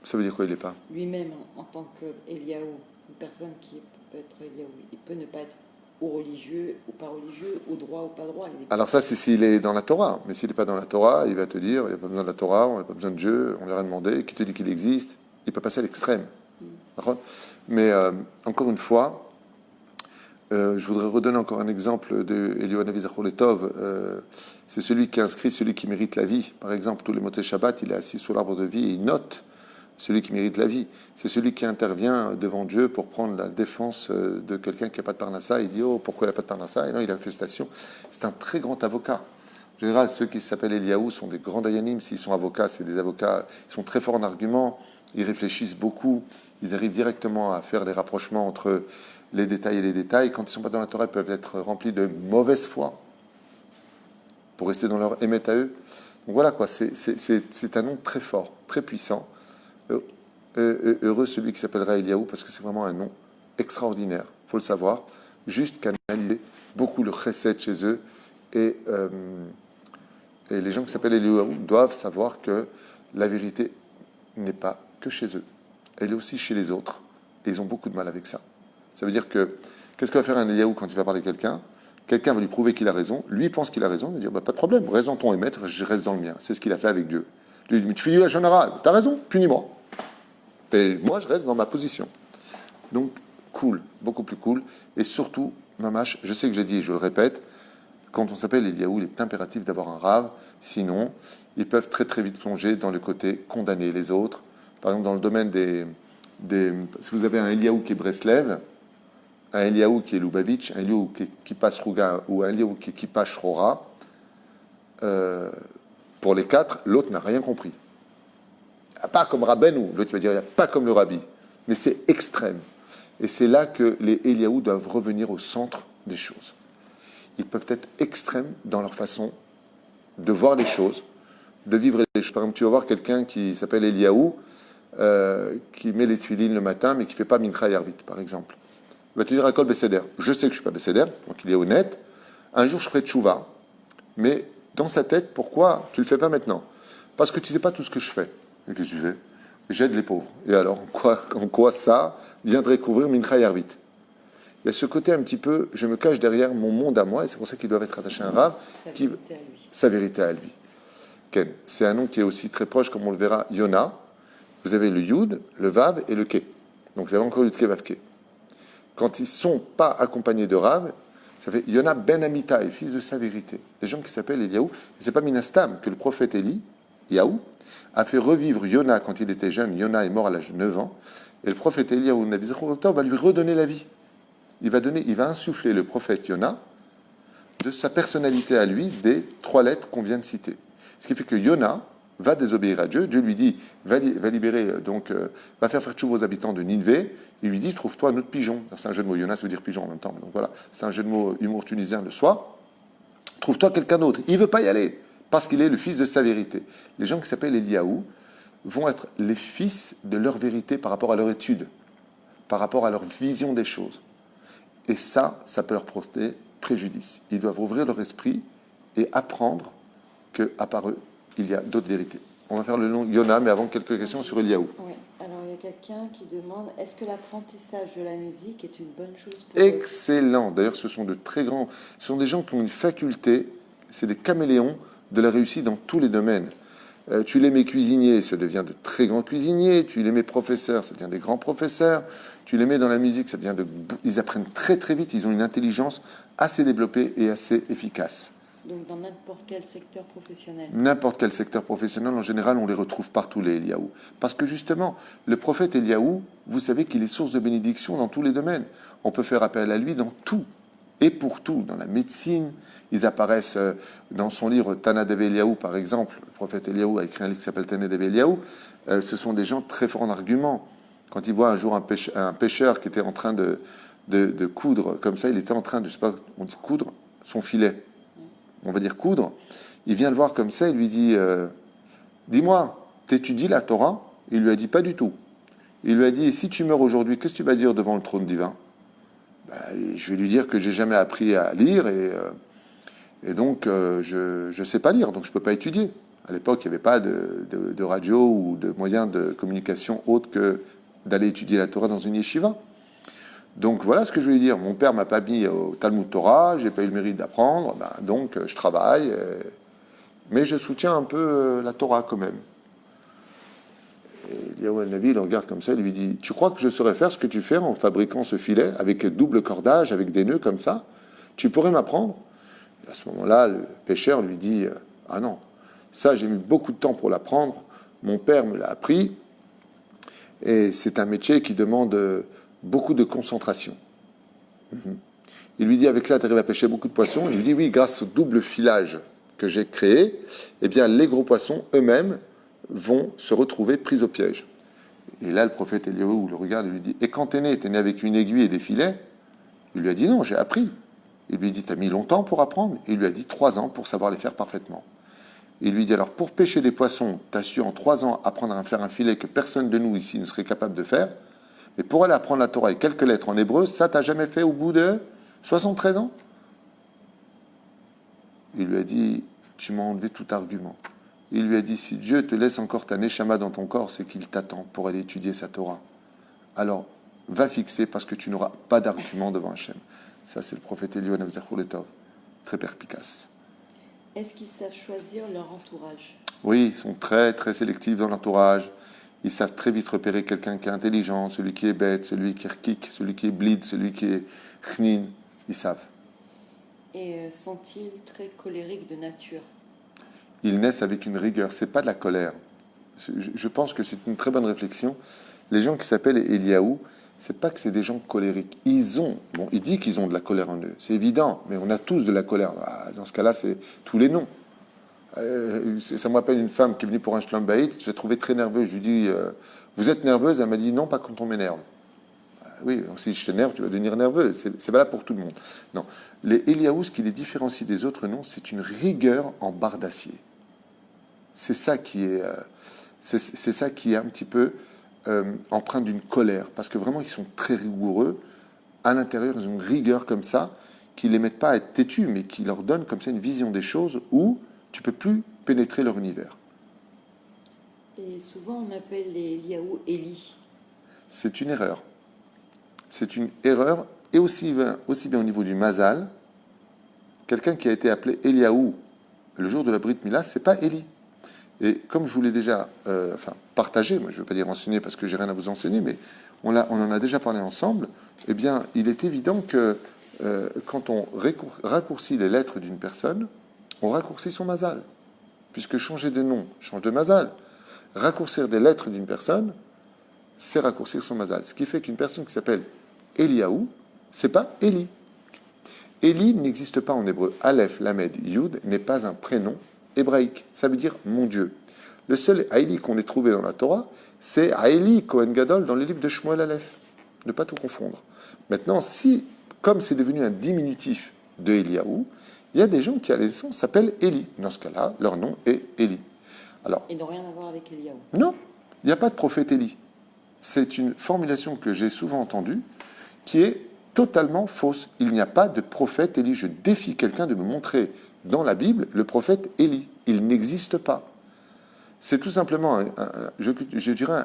S1: Ça veut dire quoi, il n'est pas?
S2: Lui-même, en tant qu'Eliaou, une personne qui peut être Eliaou, il peut ne pas être ou religieux, ou pas religieux, ou droit, ou pas droit.
S1: Alors ça, c'est s'il est dans la Torah. Mais s'il n'est pas dans la Torah, il va te dire, il n'y a pas besoin de la Torah, on n'a pas besoin de Dieu, on lui a rien demandé, qui te dit qu'il existe, il peut passer à l'extrême. Mais encore une fois, je voudrais redonner encore un exemple de Eliaou Hanavi Zechor Letov. C'est celui qui inscrit celui qui mérite la vie. Par exemple, tous les motés Shabbat, il est assis sous l'arbre de vie et il note celui qui mérite la vie. C'est celui qui intervient devant Dieu pour prendre la défense de quelqu'un qui n'a pas de parnassa. Il dit, oh, pourquoi il n'a pas de parnassa? Et non, il a une festation. C'est un très grand avocat. En général, ceux qui s'appellent Eliaou sont des grands dayanim. S'ils sont avocats, c'est des avocats. Ils sont très forts en arguments. Ils réfléchissent beaucoup. Ils arrivent directement à faire des rapprochements entre les détails et les détails. Quand ils ne sont pas dans la Torah, ils peuvent être remplis de mauvaise foi pour rester dans leur émet à eux. Donc voilà quoi, c'est un nom très fort, très puissant. Heureux celui qui s'appellera Eliaou, parce que c'est vraiment un nom extraordinaire, il faut le savoir. Juste canaliser beaucoup le chesed chez eux. Et les gens qui s'appellent Eliaou doivent savoir que la vérité n'est pas que chez eux, elle est aussi chez les autres, et ils ont beaucoup de mal avec ça. Ça veut dire que, qu'est-ce que va faire un Eliaou quand il va parler à quelqu'un? Quelqu'un va lui prouver qu'il a raison, lui pense qu'il a raison, il va dire bah, pas de problème, reste dans ton émettre, je reste dans le mien. C'est ce qu'il a fait avec Dieu. Lui dit mais tu fais du lâchon arabe, t'as raison, punis-moi. Et moi je reste dans ma position. Donc cool, beaucoup plus cool, et surtout, Mamash, je sais que j'ai dit, je le répète, quand on s'appelle Eliaou, il est impératif d'avoir un rave, sinon ils peuvent très très vite plonger dans le côté condamner les autres. Par exemple, dans le domaine si vous avez un Eliaou qui est Breslev, un Eliaou qui est Lubavitch, un Eliaou qui est Kippas Ruga ou un Eliaou qui est Kippas Shrora, pour les quatre, l'autre n'a rien compris. Pas comme Rabbeinu, l'autre va dire pas comme le Rabbi, mais c'est extrême. Et c'est là que les Eliaou doivent revenir au centre des choses. Ils peuvent être extrêmes dans leur façon de voir les choses, de vivre les choses. Par exemple, tu vas voir quelqu'un qui s'appelle Eliaou, qui met les tuilines le matin, mais qui ne fait pas Mincha et Arvit, par exemple. Il va te dire à Kol Besséder. Je sais que je ne suis pas Besséder, donc il est honnête. Un jour, je ferai tchouva, mais dans sa tête, pourquoi tu ne le fais pas maintenant? Parce que tu ne sais pas tout ce que je fais. Et qu'est-ce que tu fais? J'aide les pauvres. Et alors, en quoi ça viendrait couvrir Mincha et Arvit? Il y a ce côté un petit peu, je me cache derrière mon monde à moi, et c'est pour ça qu'ils doivent être attachés à un rave. Sa vérité à lui. Ken, c'est un nom qui est aussi très proche, comme on le verra, Yona. Vous avez le Yud, le Vav et le Ke. Donc vous avez encore le Ke, Vav, Ke. Quand ils ne sont pas accompagnés de Rav, ça fait Yona ben Amitai, fils de sa vérité. Des gens qui s'appellent Eliaou. Et c'est pas Minastam que le prophète Eliaou, a fait revivre Yona quand il était jeune. Yona est mort à l'âge de 9 ans. Et le prophète Eliaou, va lui redonner la vie. Il va insuffler le prophète Yona de sa personnalité à lui des 3 lettres qu'on vient de citer. Ce qui fait que Yona va désobéir à Dieu. Dieu lui dit, va libérer, va faire tchouva aux habitants de Ninvé. Il lui dit, trouve-toi un autre pigeon. C'est un jeu de mots. Yona, ça veut dire pigeon en même temps. Donc voilà, c'est un jeu de mots humour tunisien de soi. Trouve-toi quelqu'un d'autre. Il ne veut pas y aller parce qu'il est le fils de sa vérité. Les gens qui s'appellent Eliaou vont être les fils de leur vérité par rapport à leur étude, par rapport à leur vision des choses. Et ça peut leur porter préjudice. Ils doivent ouvrir leur esprit et apprendre qu'à part eux, il y a d'autres vérités. On va faire le long Yona, mais avant quelques questions sur Eliaou.
S2: Oui. Alors il y a quelqu'un qui demande, est-ce que l'apprentissage de la musique est une bonne chose pour
S1: Excellent. D'ailleurs, ce sont des gens qui ont une faculté, c'est des caméléons de la réussite dans tous les domaines. Tu les mets cuisiniers, ça devient de très grands cuisiniers. Tu les mets professeurs, ça devient des grands professeurs. Tu les mets dans la musique, ils apprennent très très vite. Ils ont une intelligence assez développée et assez efficace.
S2: Donc dans n'importe quel secteur professionnel.
S1: N'importe quel secteur professionnel, en général, on les retrouve partout, les Eliaou. Parce que justement, le prophète Eliaou, vous savez qu'il est source de bénédiction dans tous les domaines. On peut faire appel à lui dans tout et pour tout. Dans la médecine, ils apparaissent dans son livre Tana Deve Eliaou, par exemple. Le prophète Eliaou a écrit un livre qui s'appelle Tana Deve Eliaou. Ce sont des gens très forts en argument. Quand il voit un jour un pêcheur qui était en train de coudre, comme ça, il était en train de, je sais pas, on dit coudre son filet. On va dire coudre, il vient le voir comme ça, il lui dit dis-moi, t'étudies la Torah? Il lui a dit pas du tout. Il lui a dit si tu meurs aujourd'hui, qu'est-ce que tu vas dire devant le trône divin? Je vais lui dire que j'ai jamais appris à lire et donc je ne sais pas lire, donc je ne peux pas étudier. À l'époque, il n'y avait pas de radio ou de moyens de communication autre que d'aller étudier la Torah dans une yeshiva. Donc voilà ce que je voulais dire. Mon père m'a pas mis au Talmud Torah, j'ai pas eu le mérite d'apprendre, donc je travaille, mais je soutiens un peu la Torah quand même. Et Eliaou el-Navi, il regarde comme ça, il lui dit, tu crois que je saurais faire ce que tu fais en fabriquant ce filet avec double cordage, avec des nœuds comme ça? Tu pourrais m'apprendre? Et à ce moment-là, le pêcheur lui dit, ah non, ça j'ai mis beaucoup de temps pour l'apprendre, mon père me l'a appris, et c'est un métier qui demande beaucoup de concentration. Il lui dit, avec ça, tu arrives à pêcher beaucoup de poissons. Il lui dit, oui, grâce au double filage que j'ai créé, eh bien, les gros poissons eux-mêmes vont se retrouver pris au piège. Et là, le prophète Eliaou le regarde et lui dit, et quand t'es né avec une aiguille et des filets? Il lui a dit, non, j'ai appris. Il lui dit, t'as mis longtemps pour apprendre? Il lui a dit, 3 ans pour savoir les faire parfaitement. Il lui dit, alors, pour pêcher des poissons, t'as su en 3 ans apprendre à faire un filet que personne de nous ici ne serait capable de faire. Mais pour aller apprendre la Torah et quelques lettres en hébreu, ça, t'as jamais fait au bout de 73 ans? Il lui a dit, tu m'as enlevé tout argument. Il lui a dit, si Dieu te laisse encore ta neshama dans ton corps, c'est qu'il t'attend pour aller étudier sa Torah. Alors, va fixer parce que tu n'auras pas d'argument devant Hachem. Ça, c'est le prophète Eliyahu Hanav Zachor Letov, très perspicace.
S2: Est-ce qu'ils savent choisir leur entourage?
S1: Oui, ils sont très, très sélectifs dans l'entourage. Ils savent très vite repérer quelqu'un qui est intelligent, celui qui est bête, celui qui est rkik, celui qui est blid, celui qui est chnin. Ils savent.
S2: Et sont-ils très colériques de nature?
S1: Ils naissent avec une rigueur. C'est pas de la colère. Je pense que c'est une très bonne réflexion. Les gens qui s'appellent Eliyahu, c'est pas que c'est des gens colériques. Ils disent qu'ils ont de la colère en eux. C'est évident, mais on a tous de la colère. Dans ce cas-là, c'est tous les noms. Ça me rappelle une femme qui est venue pour un shlom bayit. Je l'ai trouvée très nerveuse. Je lui dis, vous êtes nerveuse? Elle m'a dit, non, pas quand on m'énerve. Oui, donc si je t'énerve, tu vas devenir nerveux. C'est valable pour tout le monde. Non. Les Eliyahu, ce qui les différencie des autres noms, c'est une rigueur en barre d'acier. C'est ça qui est, c'est ça qui est un petit peu empreint d'une colère, parce que vraiment ils sont très rigoureux. À l'intérieur, ils ont une rigueur comme ça qui les mettent pas à être têtus, mais qui leur donne comme ça une vision des choses où tu peux plus pénétrer leur univers.
S2: Et souvent on appelle les Eliyahu Eli.
S1: C'est une erreur. C'est une erreur, et aussi bien au niveau du Mazal, quelqu'un qui a été appelé Eliyahu le jour de la Brit Mila, c'est pas Eli. Et comme je vous l'ai déjà partagé, moi je ne veux pas dire enseigner parce que j'ai rien à vous enseigner, mais on en a déjà parlé ensemble, eh bien il est évident que quand on raccourcit les lettres d'une personne, on raccourcit son mazal. Puisque changer de nom change de mazal. Raccourcir des lettres d'une personne, c'est raccourcir son mazal. Ce qui fait qu'une personne qui s'appelle Eliyahu, c'est pas Eli. Eli n'existe pas en hébreu. Aleph, Lamed, Yud n'est pas un prénom hébraïque. Ça veut dire mon Dieu. Le seul Haïli qu'on ait trouvé dans la Torah, c'est Haïli Kohen Gadol dans les livres de Shmuel Aleph. Ne pas tout confondre. Maintenant, comme c'est devenu un diminutif de Eliyahu, il y a des gens qui à l'essence s'appellent Eli. Dans ce cas-là, leur nom est Eli. Alors,
S2: Ils n'ont rien à voir avec Eliyahu.
S1: non, il n'y a pas de prophète Eli. C'est une formulation que j'ai souvent entendue qui est totalement fausse. Il n'y a pas de prophète Élie. Je défie quelqu'un de me montrer dans la Bible le prophète Élie. Il n'existe pas. C'est tout simplement, je dirais,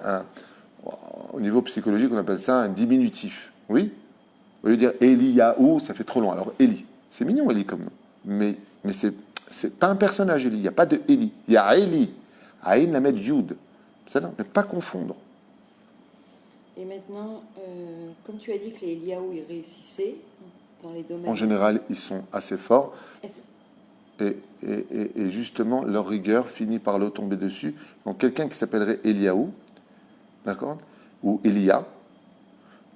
S1: au niveau psychologique, on appelle ça un diminutif. Oui. Au lieu de dire Eliyahu, ça fait trop long. Alors Élie, c'est mignon Élie comme nom, mais c'est pas un personnage Élie. Il n'y a pas de Élie. Il y a Élie, Aïn Lamed Yud. Ça, non, ne pas confondre.
S2: Et maintenant, comme tu as dit que les Eliyahu ils réussissaient dans les domaines.
S1: En général, ils sont assez forts.
S2: Est-ce-
S1: Et justement, leur rigueur finit par leur tomber dessus. Donc, quelqu'un qui s'appellerait Eliyahu, d'accord, ou Elia,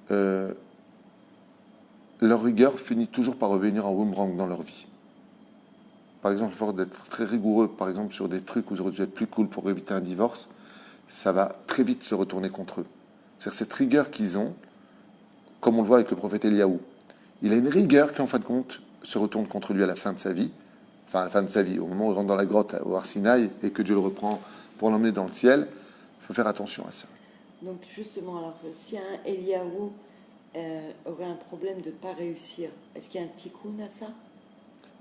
S1: leur rigueur finit toujours par revenir en boomerang dans leur vie. Par exemple, il faut d'être très rigoureux, par exemple, sur des trucs où ils auraient dû être plus cool pour éviter un divorce, ça va très vite se retourner contre eux. C'est-à-dire cette rigueur qu'ils ont, comme on le voit avec le prophète Eliyahu. Il a une rigueur qui, en fin de compte, se retourne contre lui à la fin de sa vie. Enfin, à la fin de sa vie, au moment où il rentre dans la grotte au Har Sinaï et que Dieu le reprend pour l'emmener dans le ciel, il faut faire attention à ça.
S2: Donc justement, alors si un Eliyahu aurait un problème de ne pas réussir, est-ce qu'il y a un tikkun à ça?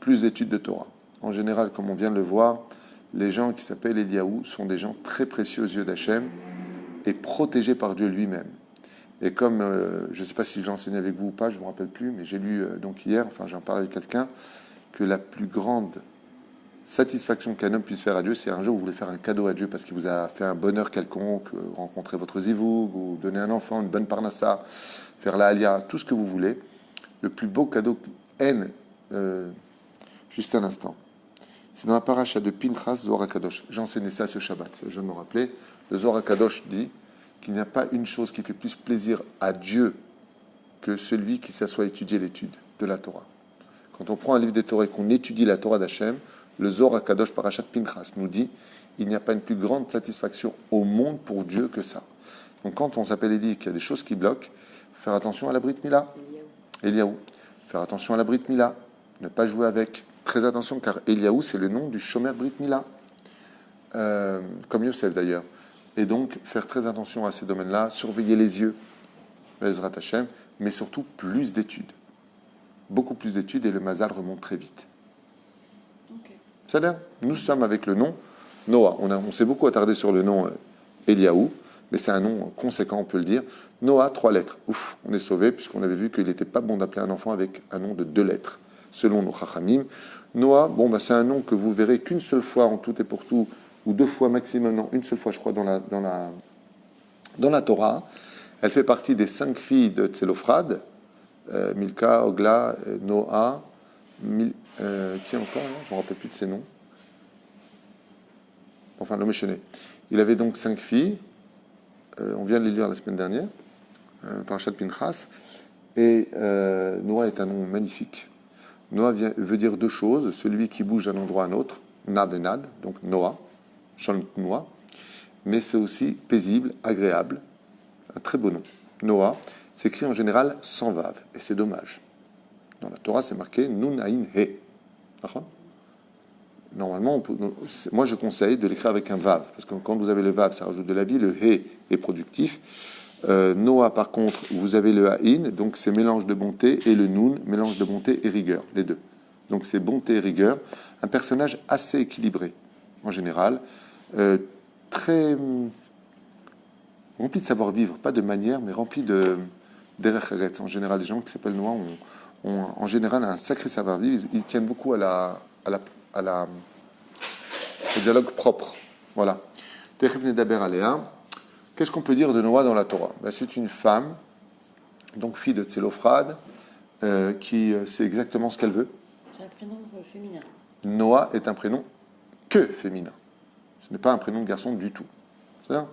S1: Plus d'études de Torah. En général, comme on vient de le voir, les gens qui s'appellent Eliyahu sont des gens très précieux aux yeux d'Hachem et protégés par Dieu lui-même. Et comme, je ne sais pas si je l'ai enseigné avec vous ou pas, je ne me rappelle plus, mais j'ai lu donc hier, enfin j'en parlais avec quelqu'un, que la plus grande satisfaction qu'un homme puisse faire à Dieu, c'est un jour où vous voulez faire un cadeau à Dieu parce qu'il vous a fait un bonheur quelconque, rencontrer votre zivoug, ou donner un enfant, une bonne parnassa, faire la alia, tout ce que vous voulez. Le plus beau cadeau haine, juste un instant. C'est dans la paracha de Pinchas, Zohar HaKadosh. J'ai enseigné ça ce Shabbat, je me rappelais. Le Zohar HaKadosh dit qu'il n'y a pas une chose qui fait plus plaisir à Dieu que celui qui s'assoit à étudier l'étude de la Torah. Quand on prend un livre des Torah et qu'on étudie la Torah d'Hachem, le Zohar HaKadosh Parashat Pinchas nous dit il n'y a pas une plus grande satisfaction au monde pour Dieu que ça. Donc quand on s'appelle et dit qu'il y a des choses qui bloquent, faire attention à la Brit Mila. Eliyahu. Faire attention à la Brit Mila. Ne pas jouer avec. Très attention, car Eliyahu, c'est le nom du Shomer Brit Mila. Comme Yosef d'ailleurs. Et donc, faire très attention à ces domaines-là, surveiller les yeux, Bezrat Hashem, mais surtout plus d'études. Beaucoup plus d'études et le mazal remonte très vite.
S2: Okay.
S1: C'est-à-dire, nous sommes avec le nom Noah. On s'est beaucoup attardé sur le nom Eliaou, mais c'est un nom conséquent, on peut le dire. Noah, 3 lettres. Ouf, on est sauvé, puisqu'on avait vu qu'il n'était pas bon d'appeler un enfant avec un nom de 2 lettres, selon nos chachamim. Noah, bon, bah, c'est un nom que vous verrez qu'une seule fois en tout et pour tout, ou 2 fois maximum, non, une seule fois, je crois, dans la Torah. Elle fait partie des 5 filles de Tselophrad, Milka, Ogla, Noah, qui encore, je ne me rappelle plus de ses noms. Enfin, l'homme échené. Il avait donc 5 filles, on vient de les lire la semaine dernière, Parashat Pinchas, et Noah est un nom magnifique. Noah veut dire 2 choses, celui qui bouge d'un endroit à un autre, Nad et Nad, donc Noah, Shalom Noah, mais c'est aussi paisible, agréable, un très beau nom. Noah s'écrit en général sans vav, et c'est dommage. Dans la Torah, c'est marqué Nun Ain He. Normalement, moi je conseille de l'écrire avec un vav, parce que quand vous avez le vav, ça rajoute de la vie, le He est productif. Noah, par contre, vous avez le Ain, donc c'est mélange de bonté, et le Nun, mélange de bonté et rigueur, les deux. Donc c'est bonté et rigueur, un personnage assez équilibré, en général, très rempli de savoir-vivre, pas de manière, mais rempli de derech eretz. En général, les gens qui s'appellent Noah ont en général un sacré savoir-vivre. Ils tiennent beaucoup au dialogue propre. Voilà. Qu'est-ce qu'on peut dire de Noah dans la Torah? C'est une femme, donc fille de Tselophrad, qui sait exactement ce qu'elle veut.
S2: C'est un prénom féminin.
S1: Noah est un prénom que féminin. Ce n'est pas un prénom de garçon du tout. C'est-à-dire,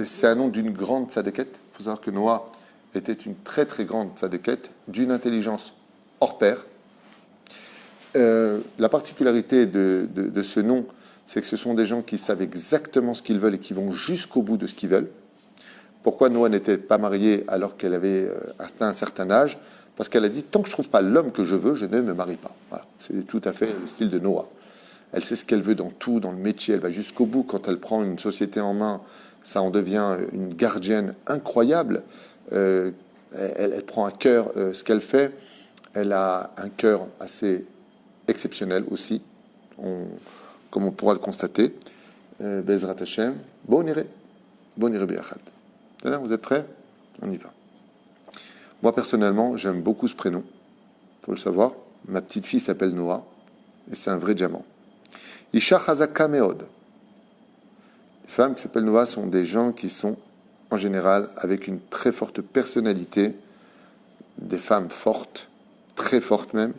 S1: c'est un nom d'une grande tzadékette. Il faut savoir que Noah était une très très grande tzadékette, d'une intelligence hors pair. La particularité de ce nom, c'est que ce sont des gens qui savent exactement ce qu'ils veulent et qui vont jusqu'au bout de ce qu'ils veulent. Pourquoi Noah n'était pas mariée alors qu'elle avait atteint un certain âge? Parce qu'elle a dit, tant que je ne trouve pas l'homme que je veux, je ne me marie pas. Voilà. C'est tout à fait le style de Noah. Elle sait ce qu'elle veut dans tout, dans le métier, elle va jusqu'au bout. Quand elle prend une société en main, ça en devient une gardienne incroyable. Elle prend à cœur ce qu'elle fait. Elle a un cœur assez exceptionnel aussi, comme on pourra le constater. Bezrat Hashem, bon iré biachad. Vous êtes prêts? On y va. Moi, personnellement, j'aime beaucoup ce prénom. Il faut le savoir. Ma petite fille s'appelle Noah, et c'est un vrai diamant. Isha Chazaka Meod. Les femmes qui s'appellent Noah sont des gens qui sont, en général, avec une très forte personnalité, des femmes fortes, très fortes même,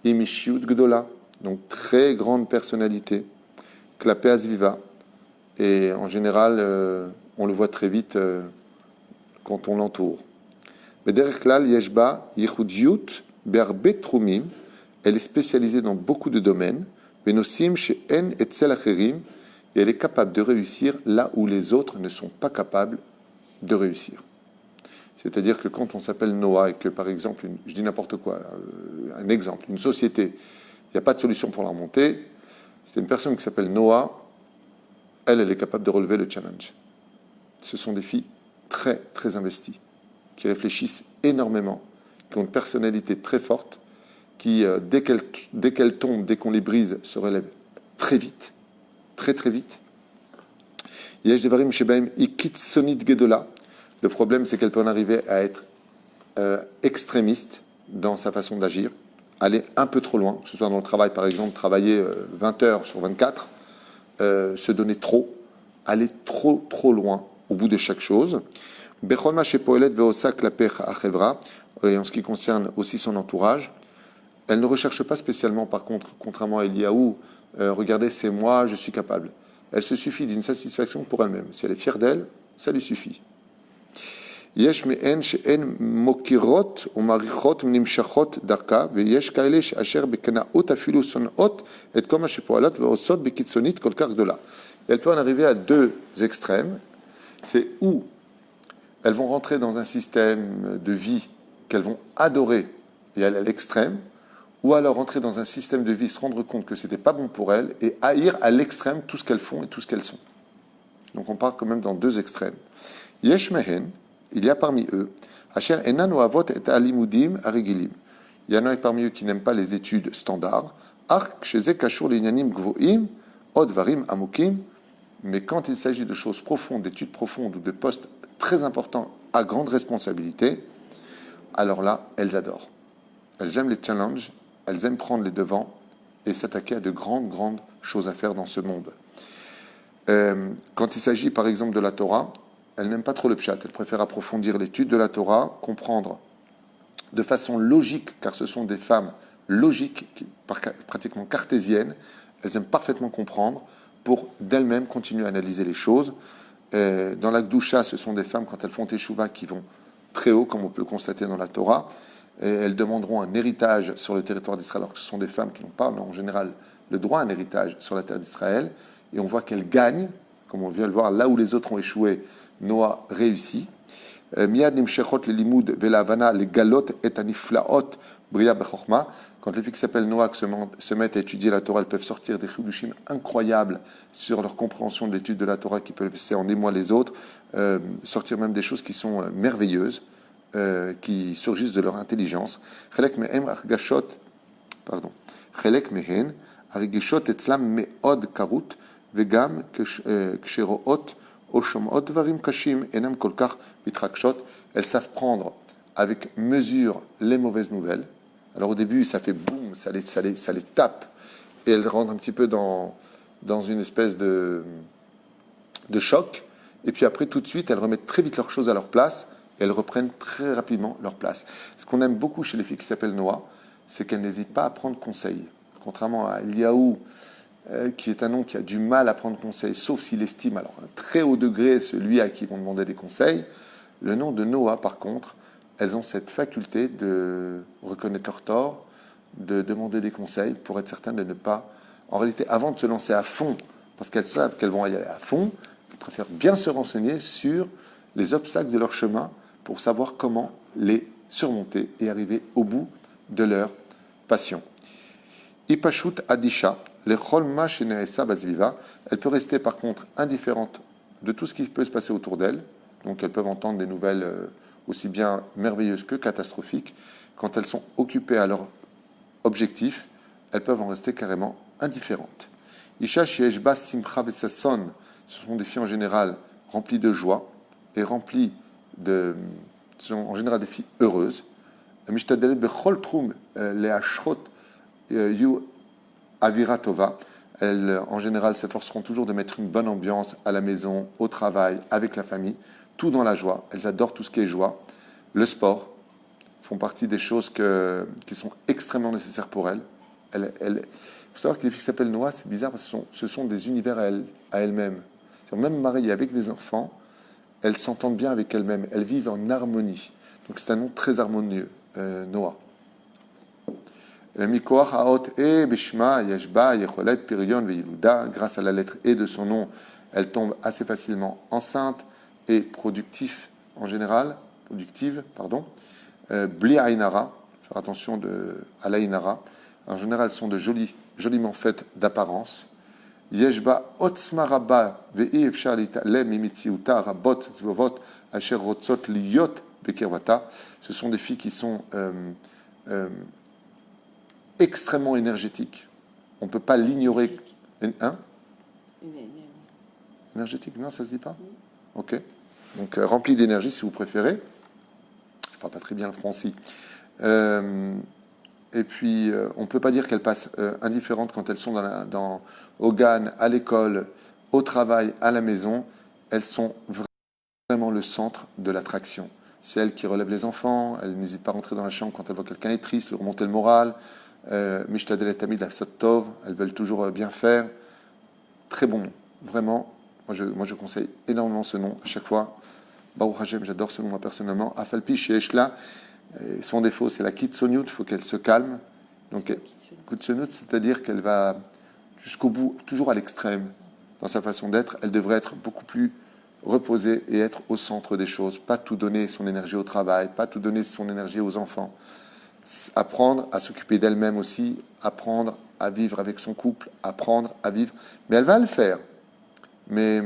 S1: Imishiut Gdola, donc très grande personnalité, Klapé Azviva, et en général, on le voit très vite quand on l'entoure. Bederech Klal Yeshba Yichudiyut Be'arbe Trumim, elle est spécialisée dans beaucoup de domaines, Benosim she'en etzel acherim, et elle est capable de réussir là où les autres ne sont pas capables de réussir. C'est-à-dire que quand on s'appelle Noah et que, par exemple, je dis n'importe quoi, un exemple, une société, il n'y a pas de solution pour la remonter, c'est une personne qui s'appelle Noah, elle est capable de relever le challenge. Ce sont des filles très, très investies, qui réfléchissent énormément, qui ont une personnalité très forte, qui, dès qu'elles tombent, dès qu'on les brise, se relèvent très vite, très très vite. Yesh devarim shebaim ikitsonit gedola. Le problème, c'est qu'elle peut en arriver à être extrémiste dans sa façon d'agir, aller un peu trop loin, que ce soit dans le travail, par exemple, travailler 20 heures sur 24, se donner trop, aller trop trop loin au bout de chaque chose. Bechol ma shepoelet veosa klaper achevra, et en ce qui concerne aussi son entourage, elle ne recherche pas spécialement, par contre, contrairement à Eliaou, regardez, c'est moi, je suis capable. Elle se suffit d'une satisfaction pour elle-même. Si elle est fière d'elle, ça lui suffit. Yesh me'en she'en mokirot ou marichot mnimshachot darka veyesh kaele she'asher bekanaot afilu sonot et koma shepoalat veosot bekitzonit kol kar gdola. Elle peut en arriver à 2 extrêmes. C'est où elles vont rentrer dans un système de vie qu'elles vont adorer et aller à l'extrême, ou alors rentrer dans un système de vie, se rendre compte que c'était pas bon pour elles et haïr à l'extrême tout ce qu'elles font et tout ce qu'elles sont. Donc on part quand même dans 2 extrêmes. Yesh mehen, il y a parmi eux, asher enan oavot et alimudim arigilim. Il y en a parmi eux qui n'aiment pas les études standards. Ark, Sheze, Kashur, Linyanim, Gvoim, Odvarim, Amukim. Mais quand il s'agit de choses profondes, d'études profondes ou de postes très importants à grande responsabilité, alors là, elles adorent. Elles aiment les challenges, elles aiment prendre les devants et s'attaquer à de grandes choses à faire dans ce monde. Quand il s'agit par exemple de la Torah, elles n'aiment pas trop le pshat, elles préfèrent approfondir l'étude de la Torah, comprendre de façon logique, car ce sont des femmes logiques, pratiquement cartésiennes, elles aiment parfaitement comprendre pour d'elles-mêmes continuer à analyser les choses. Dans la Gdusha, ce sont des femmes, quand elles font Teshuvah, qui vont très haut, comme on peut le constater dans la Torah. Et elles demanderont un héritage sur le territoire d'Israël, alors que ce sont des femmes qui n'ont pas, en général, le droit à un héritage sur la terre d'Israël. Et on voit qu'elles gagnent, comme on vient le voir, là où les autres ont échoué, Noah réussit. Miyad nimshechot le limoud velavana le galot et aniflaot bria bechokma. Quand les filles qui s'appellent Noah se mettent à étudier la Torah, elles peuvent sortir des chidushim incroyables sur leur compréhension de l'étude de la Torah qui peuvent laisser en émoi les autres, sortir même des choses qui sont merveilleuses, qui surgissent de leur intelligence. Chelek mehem argashot, pardon, chelek mehen argashot etzlam meod karut vegam ksheroot oshomot dvarim kashim enam kolkach mitrakshot. Elles savent prendre avec mesure les mauvaises nouvelles. Alors au début, ça fait boum, ça les tape, et elles rentrent un petit peu dans une espèce de choc. Et puis après, tout de suite, elles remettent très vite leurs choses à leur place, et elles reprennent très rapidement leur place. Ce qu'on aime beaucoup chez les filles qui s'appellent Noah, c'est qu'elles n'hésitent pas à prendre conseil. Contrairement à Eliaou, qui est un nom qui a du mal à prendre conseil, sauf s'il estime, alors un très haut degré, celui à qui ils vont demander des conseils. Le nom de Noah, par contre, elles ont cette faculté de reconnaître leurs torts, de demander des conseils pour être certaines de ne pas... En réalité, avant de se lancer à fond, parce qu'elles savent qu'elles vont y aller à fond, elles préfèrent bien se renseigner sur les obstacles de leur chemin pour savoir comment les surmonter et arriver au bout de leur passion. Ipashut Adisha, le Cholma Sheneesa Bazviva, elle peut rester par contre indifférente de tout ce qui peut se passer autour d'elle, donc elles peuvent entendre des nouvelles aussi bien merveilleuses que catastrophiques. Quand elles sont occupées à leur objectif, elles peuvent en rester carrément indifférentes. Isha Shieshba Simcha Vesasson, ce sont des filles en général remplies de joie et remplies de... Ce sont en général des filles heureuses. Mishtadelet Bechol Trum Leashrot Yu Avira Tova. Elles, en général, s'efforceront toujours de mettre une bonne ambiance à la maison, au travail, avec la famille, tout dans la joie. Elles adorent tout ce qui est joie. Le sport font partie des choses qui sont extrêmement nécessaires pour elles. Il faut savoir que les filles qui s'appellent Noah, c'est bizarre parce que ce sont des univers à elles-mêmes. Même mariées avec des enfants, elles s'entendent bien avec elles-mêmes. Elles vivent en harmonie. Donc c'est un nom très harmonieux, Noah. Mikoach Haot E Bishma Yeshba Yecholet Pirion Veiluda. Grâce à la lettre E de son nom, elle tombe assez facilement enceinte et productive en général. Bli Ainara, faire attention à l'Ainara. En général, elles sont joliment faites d'apparence. Yeshba Otzma Rabba Ve'i Efshar Litalem Mimitziuta Rabot Zvovot Asher Rotzot Liyot Bekervata. Ce sont des filles qui sont extrêmement énergétiques. On ne peut pas l'ignorer. Hein? Énergétique, non, ça ne se dit pas? Ok. Donc, rempli d'énergie, si vous préférez. Je ne parle pas très bien le français. Et puis, on ne peut pas dire qu'elles passent indifférentes quand elles sont au GAN, à l'école, au travail, à la maison. Elles sont vraiment le centre de l'attraction. C'est elles qui relèvent les enfants. Elles n'hésitent pas à rentrer dans la chambre quand elles voient quelqu'un est triste, lui remonter le moral. Mishtadelet Tamid la Sottov, elles veulent toujours bien faire. Très bon nom. Vraiment, moi je conseille énormément ce nom à chaque fois. Baruch Hashem, j'adore ce nom moi personnellement. Afalpi Sheeshla, son défaut c'est la Kitsoniut, il faut qu'elle se calme. Donc Kitsoniut, c'est-à-dire qu'elle va jusqu'au bout, toujours à l'extrême dans sa façon d'être. Elle devrait être beaucoup plus reposée et être au centre des choses. Pas tout donner son énergie au travail, pas tout donner son énergie aux enfants. Apprendre à s'occuper d'elle-même aussi, apprendre à vivre avec son couple, apprendre à vivre. Mais elle va le faire. Mais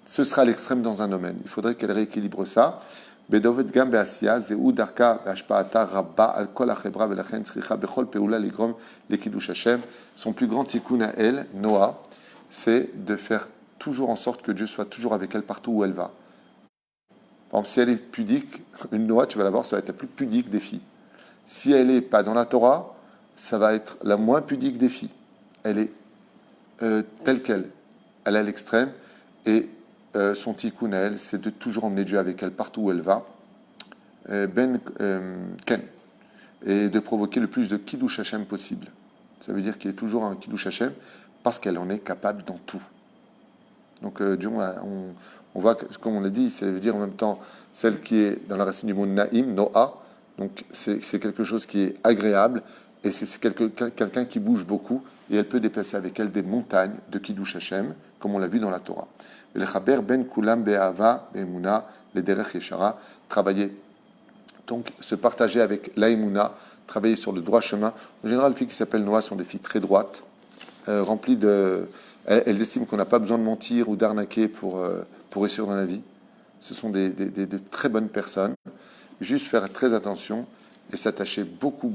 S1: ce sera l'extrême dans un domaine. Il faudrait qu'elle rééquilibre ça. בדובד גם בעשייה, זהו דרכה והשפעתה רבה על כל החברה ולכן צריכה בכל פעולה לגרום לקידוש השם. Son plus grand tikkun à elle, Noah, c'est de faire toujours en sorte que Dieu soit toujours avec elle partout où elle va. Par exemple, si elle est pudique, une Noah, tu vas la voir, ça va être la plus pudique des filles. Si elle n'est pas dans la Torah, ça va être la moins pudique des filles. Elle est telle qu'elle. Elle est à l'extrême. Et son tikkun à elle, c'est de toujours emmener Dieu avec elle partout où elle va. Ken. Et de provoquer le plus de Kiddush Hashem possible. Ça veut dire qu'il y a toujours un Kiddush Hashem parce qu'elle en est capable dans tout. Donc, Dieu, on voit, comme on l'a dit, ça veut dire en même temps celle qui est dans la racine du mot Naïm, Noah. Donc, c'est quelque chose qui est agréable et c'est quelqu'un qui bouge beaucoup et elle peut déplacer avec elle des montagnes de Kiddush Hashem, comme on l'a vu dans la Torah. Le Chaber ben Kulam be'ava be'emuna le derech yeshara, travailler, donc se partager avec l'Aïmouna, travailler sur le droit chemin. En général, les filles qui s'appellent Noah sont des filles très droites, remplies de... Elles estiment qu'on n'a pas besoin de mentir ou d'arnaquer pour réussir dans la vie. Ce sont de très bonnes personnes. Juste faire très attention et s'attacher beaucoup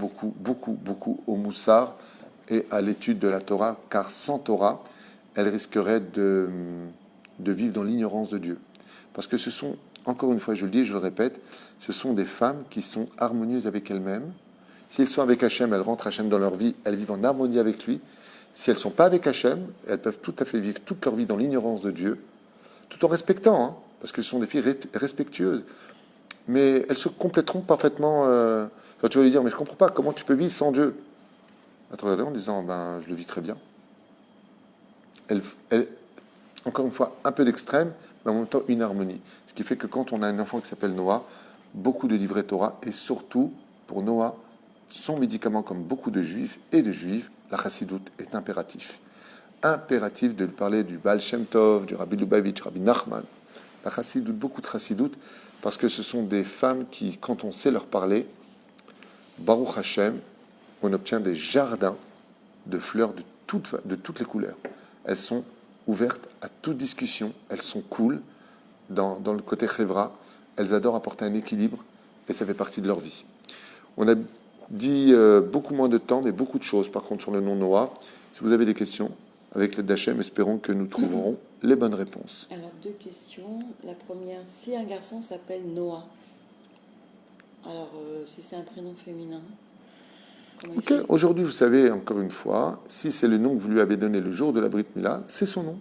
S1: au moussard et à l'étude de la Torah, car sans Torah, elles risqueraient de vivre dans l'ignorance de Dieu. Parce que ce sont, encore une fois, je le dis et je le répète, ce sont des femmes qui sont harmonieuses avec elles-mêmes. Si elles sont avec Hachem, elles rentrent Hachem dans leur vie, elles vivent en harmonie avec lui. Si elles ne sont pas avec Hachem, elles peuvent tout à fait vivre toute leur vie dans l'ignorance de Dieu, tout en respectant, hein, parce que ce sont des filles respectueuses. Mais elles se compléteront parfaitement. Quand tu vas lui dire, mais je ne comprends pas, comment tu peux vivre sans Dieu? À te regarder en disant, ben, je le vis très bien. Encore une fois, un peu d'extrême, mais en même temps une harmonie. Ce qui fait que quand on a un enfant qui s'appelle Noah, beaucoup de livrets Torah, et surtout, pour Noah, son médicament, comme beaucoup de juifs et de juifs, la chassidoute est impératif. Impératif de lui parler du Baal Shem Tov, du Rabbi Lubavitch, Rabbi Nachman. La chassidoute, beaucoup de chassidoute, parce que ce sont des femmes qui, quand on sait leur parler, Baruch Hashem, on obtient des jardins de fleurs de toutes les couleurs. Elles sont ouvertes à toute discussion, elles sont cool dans le côté chevra, elles adorent apporter un équilibre et ça fait partie de leur vie. On a dit beaucoup moins de temps, mais beaucoup de choses par contre sur le nom Noah. Si vous avez des questions, avec l'aide d'Hachem, espérons que nous trouverons les bonnes réponses.
S2: Alors, deux questions. La première, si un garçon s'appelle Noah, alors si c'est un prénom féminin,
S1: Ok, aujourd'hui, vous savez, encore une fois, si c'est le nom que vous lui avez donné le jour de la Brit Mila, c'est son nom.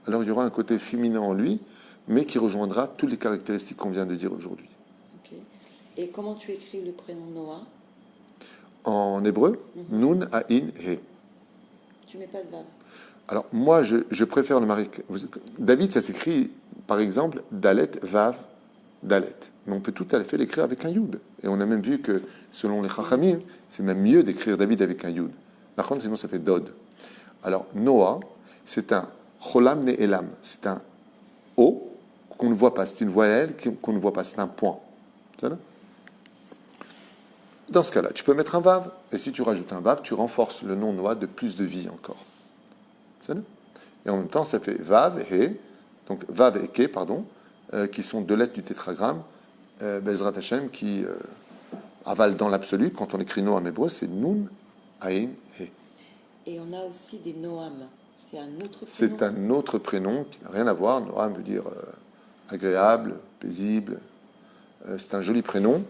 S1: Alors, il y aura un côté féminin en lui, mais qui rejoindra toutes les caractéristiques qu'on vient de dire aujourd'hui.
S2: Ok. Et comment tu écris le prénom Noah?
S1: En hébreu, Nun, Ain, He.
S2: Tu mets pas de vav.
S1: Alors, moi, je préfère le mari. David, ça s'écrit, par exemple, Dalet, Vav, Dalet. Mais on peut tout à fait l'écrire avec un Yud. Et on a même vu que, selon les Chachamim, c'est même mieux d'écrire David avec un Yud. Nachon, sinon ça fait Dod. Alors, Noah, c'est un Cholam Ne Elam. C'est un O qu'on ne voit pas. C'est une voyelle qu'on ne voit pas. C'est un point. Dans ce cas-là, tu peux mettre un Vav. Et si tu rajoutes un Vav, tu renforces le nom Noah de plus de vie encore. Et en même temps, ça fait Vav et He, donc Vav et Ke, pardon, qui sont deux lettres du tétragramme, Bezrat Hashem, qui avalent dans l'absolu. Quand on écrit Noam en hébreu, c'est Nun, Ain, He.
S2: Et on a aussi des Noam. C'est un autre prénom.
S1: C'est un autre prénom qui n'a rien à voir. Noam veut dire agréable, paisible. C'est un joli prénom.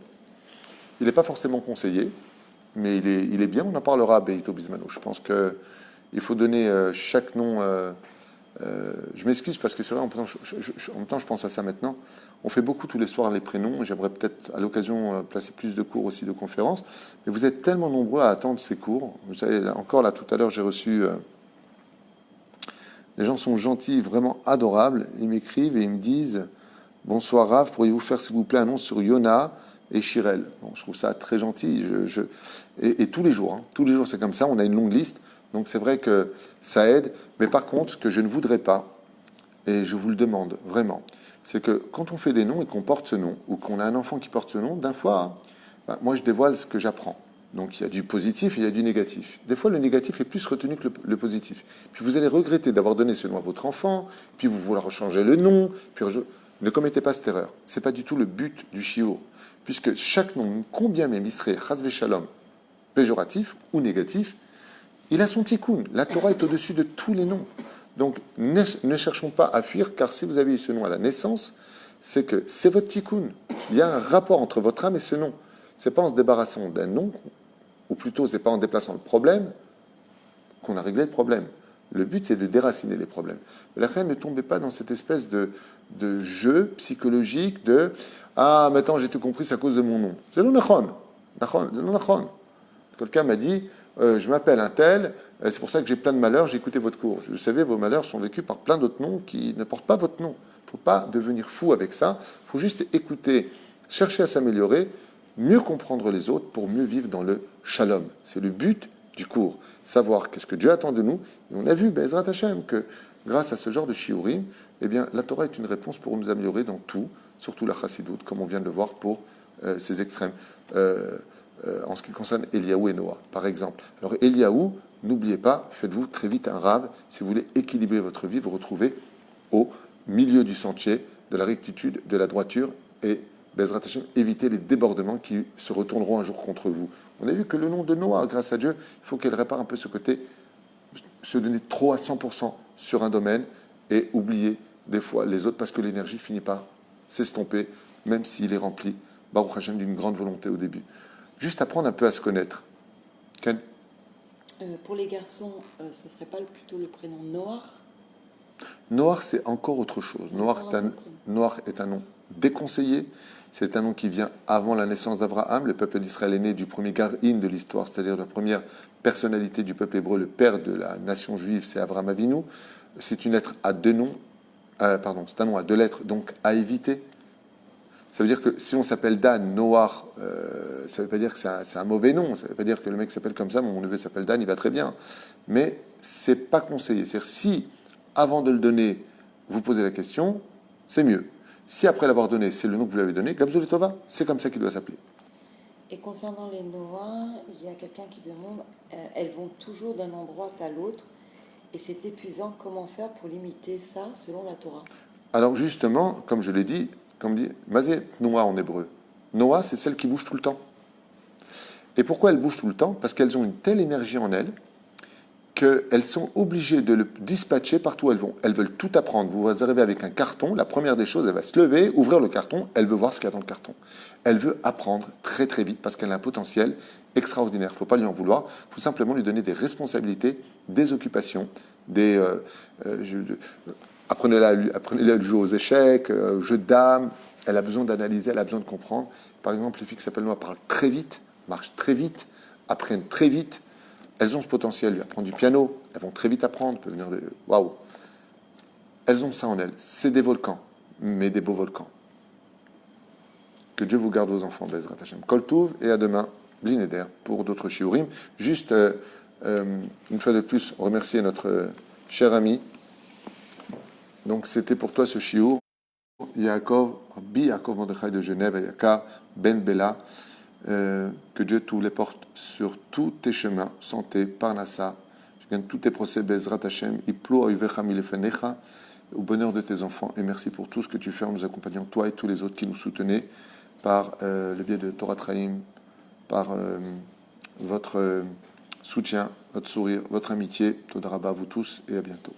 S1: Il n'est pas forcément conseillé, mais il est bien. On en parlera à Beito Bismano. Je pense que il faut donner chaque nom. Je m'excuse parce que c'est vrai, en même temps, je pense à ça maintenant. On fait beaucoup tous les soirs les prénoms. J'aimerais peut-être à l'occasion placer plus de cours aussi, de conférences. Mais vous êtes tellement nombreux à attendre ces cours. Vous savez, encore là, tout à l'heure, j'ai reçu. Les gens sont gentils, vraiment adorables. Ils m'écrivent et ils me disent bonsoir Rav, pourriez-vous faire s'il vous plaît un nom sur Yona et Shirel? Bon, je trouve ça très gentil. Et tous les jours, c'est comme ça. On a une longue liste. Donc c'est vrai que ça aide, mais par contre, ce que je ne voudrais pas, et je vous le demande vraiment, c'est que quand on fait des noms et qu'on porte ce nom, ou qu'on a un enfant qui porte ce nom, d'un fois, moi je dévoile ce que j'apprends. Donc il y a du positif et il y a du négatif. Des fois, le négatif est plus retenu que le positif. Puis vous allez regretter d'avoir donné ce nom à votre enfant, puis vous vouloir changer le nom. Puis Ne commettez pas cette erreur. Ce n'est pas du tout le but du shiur. Puisque chaque nom, combien même il serait chas v'shalom, péjoratif ou négatif, il a son tikkun. La Torah est au-dessus de tous les noms. Donc ne cherchons pas à fuir, car si vous avez eu ce nom à la naissance, c'est que c'est votre tikkun. Il y a un rapport entre votre âme et ce nom. Ce n'est pas en se débarrassant d'un nom, ou plutôt ce n'est pas en déplaçant le problème, qu'on a réglé le problème. Le but, c'est de déraciner les problèmes. La reine ne tombait pas dans cette espèce de jeu psychologique de « Ah, maintenant j'ai tout compris, c'est à cause de mon nom ». C'est le nachon. Quelqu'un m'a dit « Je m'appelle un tel, c'est pour ça que j'ai plein de malheurs, j'ai écouté votre cours ». Vous savez, vos malheurs sont vécus par plein d'autres noms qui ne portent pas votre nom. Il ne faut pas devenir fou avec ça. Il faut juste écouter, chercher à s'améliorer, mieux comprendre les autres pour mieux vivre dans le shalom. C'est le but du cours, savoir qu'est-ce que Dieu attend de nous. Et on a vu, Bezrat Hashem, que grâce à ce genre de shiurim, eh bien, la Torah est une réponse pour nous améliorer dans tout, surtout la chassidoute, comme on vient de le voir pour ces extrêmes. En ce qui concerne Eliaou et Noah, par exemple. Alors Eliaou, n'oubliez pas, faites-vous très vite un rave, si vous voulez équilibrer votre vie, vous retrouvez au milieu du sentier, de la rectitude, de la droiture, et Bezrat Hashem, évitez les débordements qui se retourneront un jour contre vous. On a vu que le nom de Noah, grâce à Dieu, il faut qu'elle répare un peu ce côté, se donner trop à 100% sur un domaine et oublier des fois les autres parce que l'énergie finit par s'estomper, même s'il est rempli, Baruch Hashem, d'une grande volonté au début. Juste apprendre un peu à se connaître. Ken?
S2: Pour les garçons, ce ne serait pas plutôt le prénom Noir?
S1: Noir, c'est encore autre chose. Noir est un nom déconseillé. C'est un nom qui vient avant la naissance d'Abraham. Le peuple d'Israël est né du premier Garin de l'histoire, c'est-à-dire la première personnalité du peuple hébreu, le père de la nation juive, c'est Abraham Avinu. C'est une lettre à deux noms. C'est un nom à deux lettres, donc à éviter. Ça veut dire que si on s'appelle Dan, Noir, ça ne veut pas dire que c'est un mauvais nom. Ça ne veut pas dire que le mec s'appelle comme ça, mon neveu s'appelle Dan, il va très bien. Mais ce n'est pas conseillé. C'est-à-dire si, avant de le donner, vous posez la question, c'est mieux. Si après l'avoir donné, c'est le nom que vous lui avez donné, Gabzol et Tova, c'est comme ça qu'il doit s'appeler.
S2: Et concernant les Noah, il y a quelqu'un qui demande, elles vont toujours d'un endroit à l'autre, et c'est épuisant. Comment faire pour limiter ça selon la Torah?
S1: Alors justement, comme je l'ai dit, comme dit Mazé Noah en hébreu, Noah, c'est celle qui bouge tout le temps. Et pourquoi elles bougent tout le temps? Parce qu'elles ont une telle énergie en elles qu'elles sont obligées de le dispatcher partout où elles vont. Elles veulent tout apprendre. Vous arrivez avec un carton, la première des choses, elle va se lever, ouvrir le carton, elle veut voir ce qu'il y a dans le carton. Elle veut apprendre très très vite parce qu'elle a un potentiel extraordinaire. Il ne faut pas lui en vouloir, il faut simplement lui donner des responsabilités, des occupations, apprenez-la à jouer aux échecs, aux jeux de dames. Elle a besoin d'analyser, elle a besoin de comprendre. Par exemple, les filles qui s'appellent Noah parlent très vite, marchent très vite, apprennent très vite. Elles ont ce potentiel, elles apprennent du piano, elles vont très vite apprendre, peuvent venir de... Waouh! Elles ont ça en elles. C'est des volcans, mais des beaux volcans. Que Dieu vous garde vos enfants, Bezrat Hashem. Kol Touv, et à demain, Blineder, pour d'autres shiurim. Juste, une fois de plus, remercier notre cher ami. Donc, c'était pour toi ce shiur. Yaakov, Rabbi Yaakov Mordechai de Genève, Ayaka Ben Bella. Que Dieu t'ouvre les portes sur tous tes chemins, santé, parnassa, je gagne tous tes procès, Bezrat Hashem, Iplo Ayuvecha Milefenecha, au bonheur de tes enfants, et merci pour tout ce que tu fais en nous accompagnant, toi et tous les autres qui nous soutenaient par le biais de Torah Traim, par votre soutien, votre sourire, votre amitié. Toda Rabba à vous tous et à bientôt.